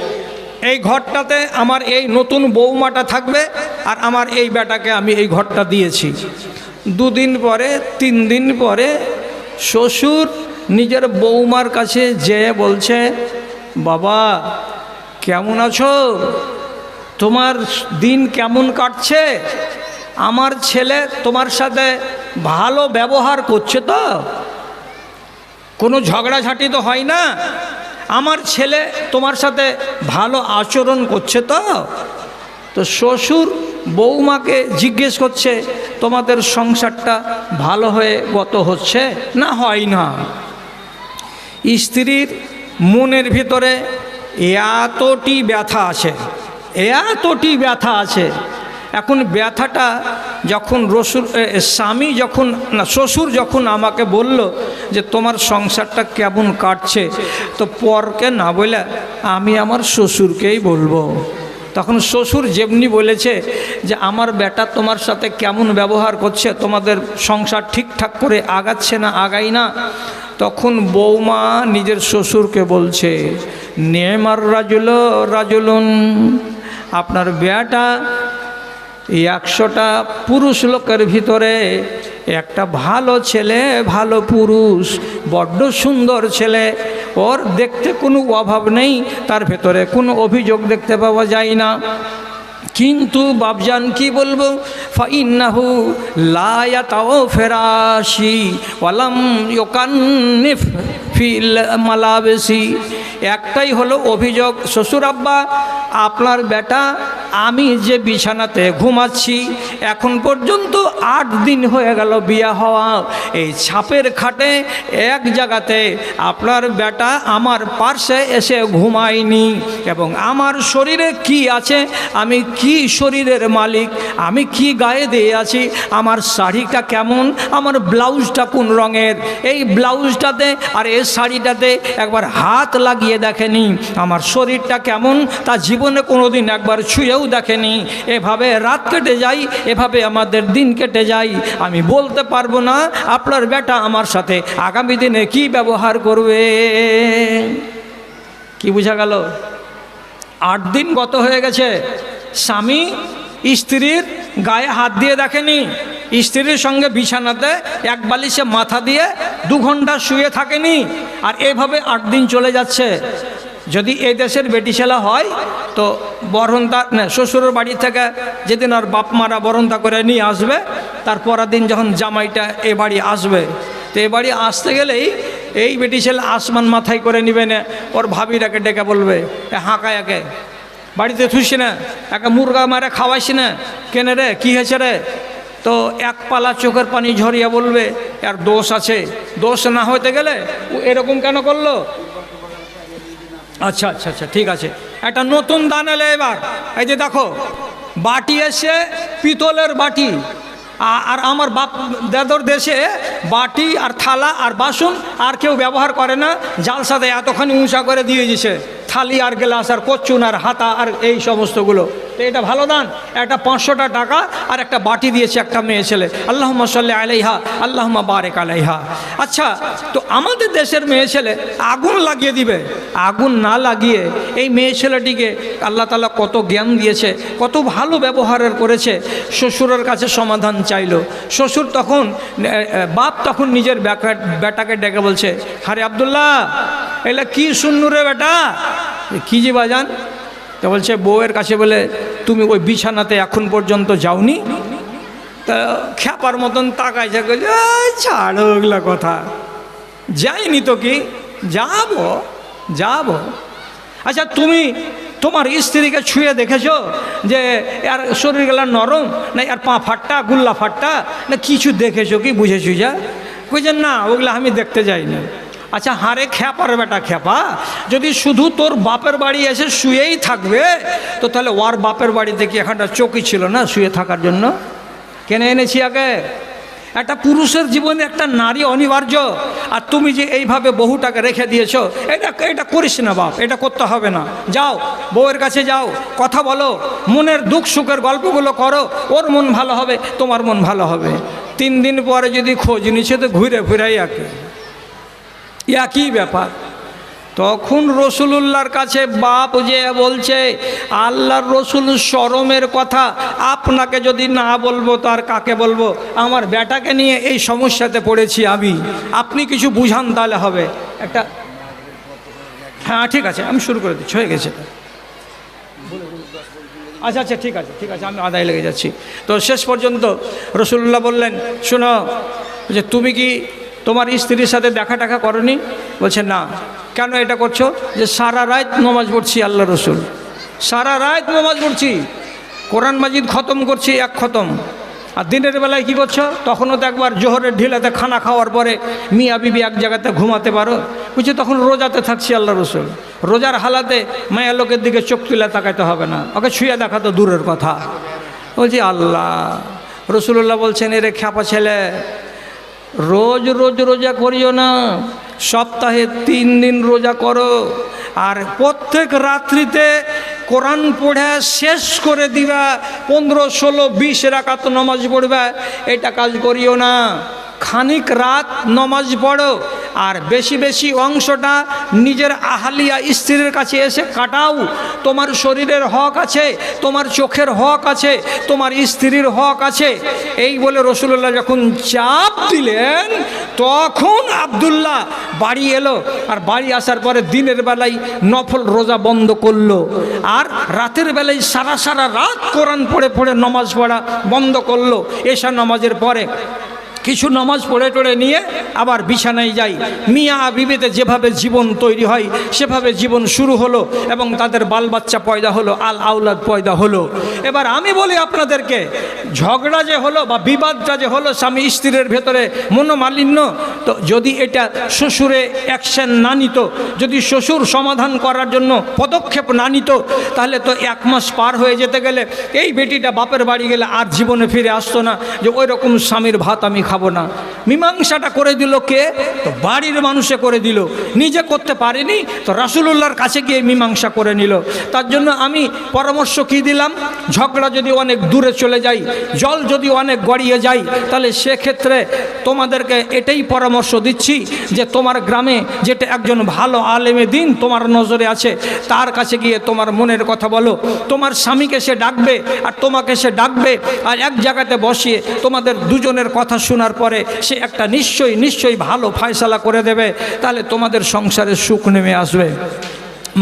এই ঘরটাতে আমার এই নতুন বৌমাটা থাকবে, আর আমার এই বেটাকে আমি এই ঘরটা দিয়েছি। 2 দিন পরে 3 দিন পরে শ্বশুর নিজের বৌমার কাছে যেয়ে বলছে, বাবা কেমন আছো, তোমার দিন কেমন কাটছে, আমার ছেলে তোমার সাথে ভালো ব্যবহার করছে তো, কোনো ঝগড়াঝাটি তো হয় না, আমার ছেলে তোমার সাথে ভালো আচরণ করছে তো। তো শ্বশুর বৌমাকে জিজ্ঞেস করছে, তোমাদের সংসারটা ভালো হয়ে গত হচ্ছে না হয় না? স্ত্রীর মনের ভিতরে এতটি ব্যথা আছে, এতটি ব্যথা আছে। এখন ব্যথাটা যখন স্বামী যখন না শ্বশুর যখন আমাকে বলল যে তোমার সংসারটা কেমন কাটছে, তো পরকে না বলে আমি আমার শ্বশুরকেই বলবো। তখন শ্বশুর যেমনি বলেছে যে আমার বেটা তোমার সাথে কেমন ব্যবহার করছে, তোমাদের সংসার ঠিকঠাক করে আগাচ্ছে না আগাই না, তখন বৌমা নিজের শ্বশুরকে বলছে, নেমার রাজুলুন, আপনার বেটা 100টা পুরুষ লোকের ভিতরে একটা ভালো ছেলে, ভালো পুরুষ, বড্ড সুন্দর ছেলে, ওর দেখতে কোনো অভাব নেই, তার ভেতরে কোনো অভিযোগ দেখতে পাওয়া যায় না। কিন্তু বাপজান কি বলবো, ফাইন্নাহু লা ইয়াতাও ফিরাশি ওয়ালাম ইউকান্নিফ ফিল মালাবেসি। একটাই হলো অভিযোগ, শ্বশুর আব্বা আপনার বেটা আমি যে বিছানাতে ঘুমাচ্ছি এখন পর্যন্ত 8 দিন হয়ে গেল বিয়া হওয়া, এই ছাপের খাটে এক জায়গাতে আপনার বেটা আমার পার্শ্বে এসে ঘুমায়নি, এবং আমার শরীরে কি আছে, আমি কি শরীরের মালিক, আমি কি গায়ে দিয়ে আছি, আমার শাড়িটা কেমন, আমার ব্লাউজটা কোন রঙের, এই ব্লাউজটাতে আর এই শাড়িটাতে একবার হাত লাগিয়ে দেখেনি, আমার শরীরটা কেমন তা জীবনে কোনোদিন একবার ছুঁয়েও দেখেনি। এভাবে রাত কেটে যায়, এভাবে আমাদের দিন কেটে যায়। আমি বলতে পারবো না আপনার বেটা আমার সাথে আগামী দিনে কি ব্যবহার করবে। কি বোঝা গেল? 8 দিন গত হয়ে গেছে, স্বামী স্ত্রীর গায়ে হাত দিয়ে দেখেনি, স্ত্রীর সঙ্গে বিছানাতে এক বালিশে মাথা দিয়ে 2 ঘন্টা শুয়ে থাকেনি, আর এভাবে 8 দিন চলে যাচ্ছে। যদি এই দেশের বেটি ছেলা হয় তো বরণতা না, শ্বশুরের বাড়ি থেকে যেদিন আর বাপ মারা বরণতা করে নিয়ে আসবে, তার পরের দিন যখন জামাইটা এ বাড়ি আসবে, তো এ বাড়ি আসতে গেলেই এই বেটি ছেলে আসমান মাথায় করে নিবে না, ওর ভাবিরাকে ডেকে বলবে, হাঁকা একে বাড়িতে থুসি না, একে মুরগা মারে খাওয়াইছি না, কেনে রে কী হয়েছে রে? তো এক পালা চোখের পানি ঝরিয়ে বলবে আর দোষ আছে, দোষ না হইতে গেলে ও এরকম কেন করলো। আচ্ছা আচ্ছা আচ্ছা ঠিক আছে, একটা নতুন দান এলে এবার। এই যে দেখো বাটি এসে পিতলের বাটি, আর আমার বাপ দাদর দেশে বাটি আর থালা আর বাসন আর কেউ ব্যবহার করে না, জাল সাথে এতখানি উঁচা করে দিয়ে দিয়েছে, থালি আর গ্লাস আর কচ্চুন আর হাতা আর এই সমস্তগুলো। তো এটা ভালো দান, একটা 500টা টাকা আর একটা বাটি দিয়েছে একটা মেয়ে ছেলে, আল্লাহুম্মা সাল্লি আলাইহা আল্লাহুম্মা বারিক আলাইহা। আচ্ছা, তো আমাদের দেশের মেয়ে ছেলে আগুন লাগিয়ে দিবে, আগুন না লাগিয়ে এই মেয়ে ছেলেটিকে আল্লাহ তাআলা কত জ্ঞান দিয়েছে, কত ভালো ব্যবহারের করেছে। শ্বশুরের কাছে সমাধান চাইলো, শ্বশুর তখন বাপ তখন নিজের বেটাকে ডেকে বলছে, আরে আব্দুল্লাহ এলা কি শুননু রে বেটা, কি যে বাজান? তো বলছে বউয়ের কাছে বলে, তুমি ওই বিছানাতে এখন পর্যন্ত যাওনি? তা খ্যাপার মতন তাকাইছে, ছাড়ো ওগুলা কথা, যাইনি তো কি, যাবো যাবো। আচ্ছা তুমি তোমার স্ত্রীকে ছুঁয়ে দেখেছো যে আর শরীরগুলা নরম না, আর পা ফাট্টা গুল্লা ফাট্টা না, কিছু দেখেছো কি, বুঝেছো? যা বুঝছেন না, ওগুলা আমি দেখতে যাইনি। আচ্ছা হারে খ্যাপার বেটা খ্যাপা, যদি শুধু তোর বাপের বাড়ি এসে শুয়েই থাকবে, তো তাহলে ওর বাপের বাড়িতে কি এখানটা চৌকি ছিল না শুয়ে থাকার জন্য? কেন এনেছি আগে? একটা পুরুষের জীবনে একটা নারী অনিবার্য, আর তুমি যে এইভাবে বহুটাকে রেখে দিয়েছো, এটা করিস না বাপ, এটা করতে হবে না। যাও বউয়ের কাছে যাও, কথা বলো, মনের দুঃখ সুখের গল্পগুলো করো, ওর মন ভালো হবে, তোমার মন ভালো হবে। 3 দিন পরে যদি খোঁজ নিচ্ছে তো ঘুরে ফিরাই একই ব্যাপার। তখন রসুলুল্লাহর কাছে বাপ যে বলছে, আল্লাহর রসুল শরমের কথা আপনাকে যদি না বলবো তো আর কাকে বলবো? আমার বেটাকে নিয়ে এই সমস্যাতে পড়েছি আমি, আপনি কিছু বুঝান তাহলে হবে। একটা হ্যাঁ ঠিক আছে, আমি শুরু করে দিচ্ছি, হয়ে গেছে। আচ্ছা আচ্ছা ঠিক আছে ঠিক আছে, আমি আদায় লেগে যাচ্ছি। তো শেষ পর্যন্ত রসুলুল্লাহ বললেন, শোনো, যে তুমি কি তোমার স্ত্রীর সাথে দেখা টাকা করনি? বলছে না। কেন এটা করছো? যে সারা রাত নামাজ পড়ছি আল্লাহ রসুল, সারা রাত নামাজ পড়ছি, কোরআন মাজিদ খতম করছি 1 খতম। আর দিনের বেলায় কি করছো? তখনও তো একবার জোহরের ঢিলাতে খানা খাওয়ার পরে মিয়া বিবি এক জায়গাতে ঘুমাতে পারো। বুঝছি তখন রোজাতে থাকছি আল্লাহ রসুল, রোজার হালাতে মায়া লোকের দিকে চোখ তুলে তাকাইতে হবে না, ওকে ছুঁয়ে দেখা তো দূরের কথা। বলছি আল্লাহ, রসুল্লাহ বলছেন, এরে খ্যাপা ছেলে, রোজ রোজ রোজা করিও না, সপ্তাহে 3 দিন রোজা করো, আর প্রত্যেক রাত্রিতে কোরআন পড়ে শেষ করে দিবা, 15, 16, 20 রাকাত নামাজ পড়বা। এটা কাজ করিও না। খানিক রাত নামাজ পড়ো, আর বেশি বেশি অংশটা নিজের আহালিয়া স্ত্রীর কাছে এসে কাটাও। তোমার শরীরের হক আছে, তোমার চোখের হক আছে, তোমার স্ত্রীর হক আছে। এই বলে রসুল্লাহ যখন চাপ দিলেন, তখন আব্দুল্লাহ বাড়ি এলো, আর বাড়ি আসার পরে দিনের বেলায় নফল রোজা বন্ধ করলো, আর রাতের বেলায় সারা সারা রাত কোরআন পড়ে পড়ে নামাজ পড়া বন্ধ করলো। এশা নামাজের পরে কিছু নামাজ পড়ে টড়ে নিয়ে আবার বিছানায় যাই। মিয়া বিবিতে যেভাবে জীবন তৈরি হয় সেভাবে জীবন শুরু হলো, এবং তাদের বাল বাচ্চা পয়দা হলো, আল আউলাদ পয়দা হলো। এবার আমি বলি আপনাদেরকে, ঝগড়া যে হলো বা বিবাদটা যে হলো স্বামী স্ত্রীর ভেতরে মনোমালিন্য, তো যদি এটা শ্বশুরে অ্যাকশন না নিত, যদি শ্বশুর সমাধান করার জন্য পদক্ষেপ না নিত, তাহলে তো 1 মাস পার হয়ে যেতে গেলে এই বেটিটা বাপের বাড়ি গেলে আর জীবনে ফিরে আসতো না, যে ওই রকম স্বামীর ভাত আমি খাবো না। মীমাংসাটা করে দিল কে? তো বাড়ির মানুষে করে দিল, নিজে করতে পারেনি, তো রাসূলুল্লাহর কাছে গিয়ে মীমাংসা করে নিল। তার জন্য আমি পরামর্শ কি দিলাম, ঝগড়া যদি অনেক দূরে চলে যায়, জল যদি অনেক গড়িয়ে যায়, তাহলে সেক্ষেত্রে তোমাদেরকে এটাই পরামর্শ দিচ্ছি যে তোমার গ্রামে যেটা একজন ভালো আলেমে দিন তোমার নজরে আছে, তার কাছে গিয়ে তোমার মনের কথা বলো। তোমার স্বামীকে সে ডাকবে আর তোমাকে সে ডাকবে, আর এক জায়গাতে বসিয়ে তোমাদের দুজনের কথা শোনার পরে সে একটা নিশ্চয়ই ভালো ফয়সালা করে দেবে, তাহলে তোমাদের সংসারে সুখ নেমে আসবে।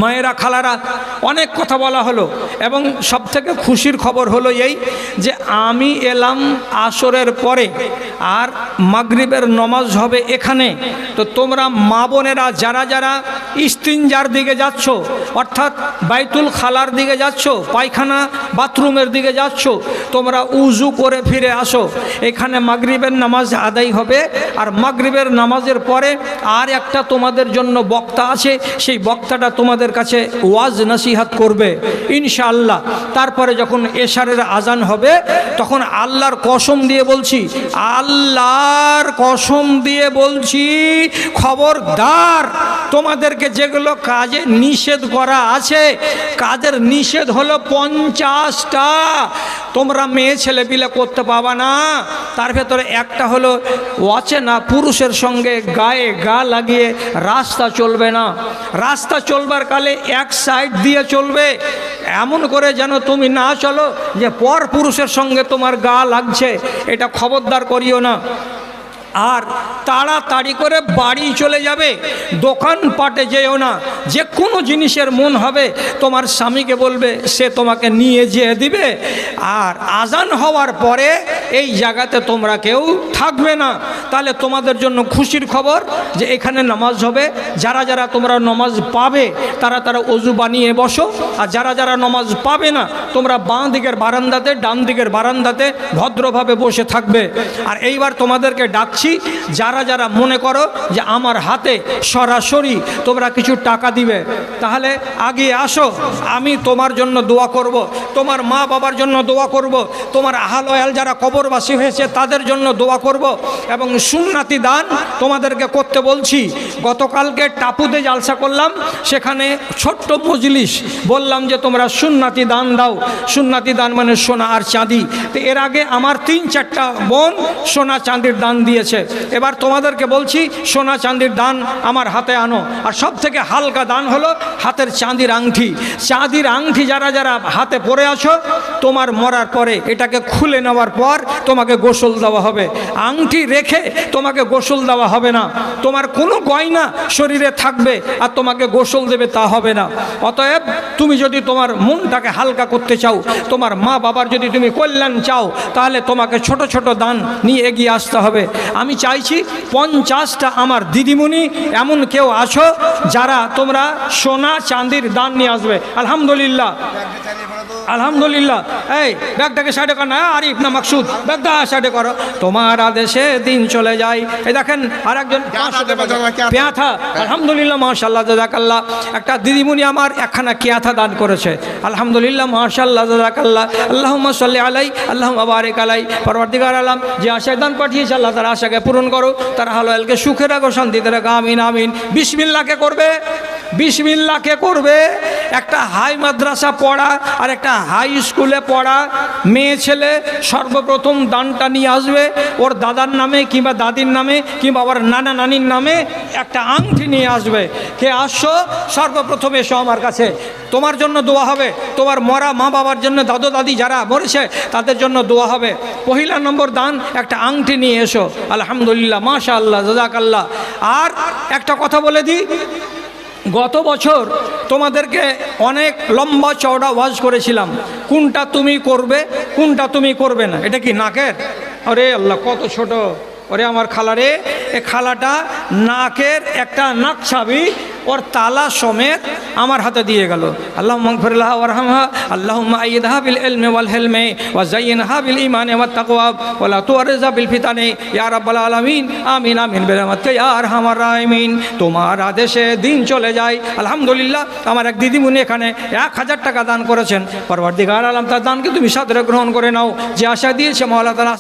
মায়েরা, খালারা, অনেক কথা বলা হলো, এবং সবথেকে খুশির খবর হলো এই যে আমি এলাম আসরের পরে, আর মাগরিবের নামাজ হবে এখানে। তো তোমরা মা বোনেরা যারা যারা ইস্তিনজার দিকে যাচ্ছ, অর্থাৎ বাইতুল খালার দিকে যাচ্ছ, পায়খানা বাথরুমের দিকে যাচ্ছ, তোমরা উজু করে ফিরে আসো। এখানে মাগরিবের নামাজ আদায় হবে, আর মাগরিবের নামাজের পরে আর একটা তোমাদের জন্য বক্তা আছে, সেই বক্তাটা তোমাদের কাছে ওয়াজ নসিহত করবে ইনশাআল্লাহ। তারপরে যখন এশারের আজান হবে, তখন আল্লাহর কসম দিয়ে বলছি, আল্লাহর কসম দিয়ে বলছি, খবরদার, তোমাদেরকে যেগুলো কাজে নিষেধ করা আছে, কাজের নিষেধ হলো 50টা, তোমরা মেয়ে ছেলে পিলে করতে পাবা না। তার ভেতরে একটা হলো অচেনা পুরুষের সঙ্গে গায়ে গা লাগিয়ে রাস্তা চলবে না। রাস্তা চলবার কালে এক সাইড দিয়ে চলবে, এমন করে যেন তুমি না চলো যে পর পুরুষের সঙ্গে তোমার গা লাগছে, এটা খবরদার করিও না। আর তাড়াতাড়ি করে বাড়ি চলে যাবে, দোকানপাটে যেও না। যে কোনো জিনিসের মন হবে তোমার স্বামীকে বলবে, সে তোমাকে নিয়ে যেয়ে দিবে। আর আজান হওয়ার পরে এই জায়গাতে তোমরা কেউ থাকবে না। তাহলে তোমাদের জন্য খুশির খবর যে এখানে নামাজ হবে। যারা যারা তোমরা নামাজ পাবে তারা তারা অজু বানিয়ে বসো, আর যারা যারা নামাজ পাবে না তোমরা বাঁ দিকের বারান্দাতে, ডান দিকের বারান্দাতে ভদ্রভাবে বসে থাকবে। আর এইবার তোমাদেরকে ডাকছে রাখছি, যারা যারা মনে করো যে আমার হাতে সরাসরি তোমরা কিছু টাকা দিবে, তাহলে আগে আসো, আমি তোমার জন্য দোয়া করব, তোমার মা বাবার জন্য দোয়া করব, তোমার আহাল ওয়াল যারা কবরবাসী হয়েছে তাদের জন্য দোয়া করব। এবং সুন্নাতি দান তোমাদেরকে করতে বলছি। গতকালকে টাপুতে জালসা করলাম, সেখানে ছোট্ট মজলিস, বললাম যে তোমরা সুন্নাতি দান দাও। সুন্নাতি দান মানে সোনা আর চাঁদি। তো এর আগে আমার 3-4টা বোন সোনা চাঁদির দান দিয়েছে। এবার তোমাদেরকে বলছি সোনা চাঁদির দান আমার হাতে আনো। আর সব থেকে হালকা দান হলো হাতের চাঁদির আংটি। চাঁদির আংটি যারা যারা হাতে পরে আছো, তোমার মরার পরে এটাকে খুলে নেওয়ার পর তোমাকে গোসল দেওয়া হবে। আংটি রেখে তোমাকে গোসল দেওয়া হবে না। তোমার কোনো গয়না শরীরে থাকবে আর তোমাকে গোসল দেবে তা হবে না। অতএব তুমি যদি তোমার মনটাকে হালকা করতে চাও, তোমার মা বাবার যদি তুমি কল্যাণ চাও, তাহলে তোমাকে ছোট ছোট দান নিয়ে এগিয়ে আসতে হবে। আমি চাইছি 50টা আমার দিদিমণি এমন কেউ আছো যারা তোমরা সোনা চাঁদির দান নিয়ে আসবে। আলহামদুলিল্লাহ, আলহামদুলিল্লাহ। এই ব্যাগটাকে সাইডে কর না, আরিফ না মাকসুদ, ব্যাগটা সাইডে করো। তোমার আদেশে দিন চলে যায়। এই দেখেন আরেকজন পেঁথা, আলহামদুলিল্লাহ, মাশাআল্লাহ, জাযাকাল্লাহ। একটা দিদিমণি আমার একখানা কেয়াথা দান করেছে, আলহামদুলিল্লাহ, মাশাআল্লাহ, জাযাকাল্লাহ। আল্লাহুম্মা সাল্লি আলাই, আল্লাহুম্মা বারিক আলাই। পরওয়ারদিগার আলম যে আশায় দান পাঠিয়েছে, আল্লাহ তার আশাকে পূরণ করো, তার হালালকে সুখে রাখো, শান্তিতে রাখো, আমিন আমিন। বিসমিল্লাহকে করবে, বিসমিল্লাহকে করবে। একটা হাই মাদ্রাসা পড়া আর একটা হাই স্কুলে পড়া মেয়ে ছেলে সর্বপ্রথম দানটা নিয়ে আসবে। ওর দাদার নামে কিংবা দাদির নামে কিংবা ওর নানা নানির নামে একটা আংটি নিয়ে আসবে। কে আসছো, সর্বপ্রথম এসো আমার কাছে, তোমার জন্য দোয়া হবে। তোমার মরা মা বাবার জন্য, দাদু দাদি যারা মরেছে তাদের জন্য দোয়া হবে। পহিলা নম্বর দান একটা আংটি নিয়ে এসো। আলহামদুলিল্লাহ, মাশাআল্লাহ, জাযাকাল্লাহ। আর একটা কথা বলে দিই, গত বছর তোমাদেরকে অনেক লম্বা চওড়া ওয়াজ করেছিলাম, কোনটা তুমি করবে কোনটা তুমি করবে না। এটা কি নাকের? আরে আল্লাহ, কত ছোট! ওরে আমার খালারে, এ খালাটা নাকের একটা নাক ছাবি ওর তালা সমেত আমার হাতে দিয়ে গেল। আল্লাহুম্মা গফিরলাহা ওয়ারহামহা, আল্লাহুম্মা আইয়িদহা বিল ইলমি ওয়াল হিলমি ওয়া যায়্যিনহা বিল ঈমানি ওয়াত তাকওয়া ওয়া লা তুরযা বিল ফিতানি ইয়া রাব্বাল আলামিন। আমিন আমিন বিরহমাতিকা ইয়া আরহামার রাহিমিন। তোমার আদেশে দিন চলে যায়। আলহামদুলিল্লাহ, আমার এক দিদিমণি এখানে 1000 টাকা দান করেছেন। পরওয়ারদিগার আলম তার দানকে তুমি সাদরে গ্রহণ করে নাও। যে আশা দিয়েছে মাওলা তাআলা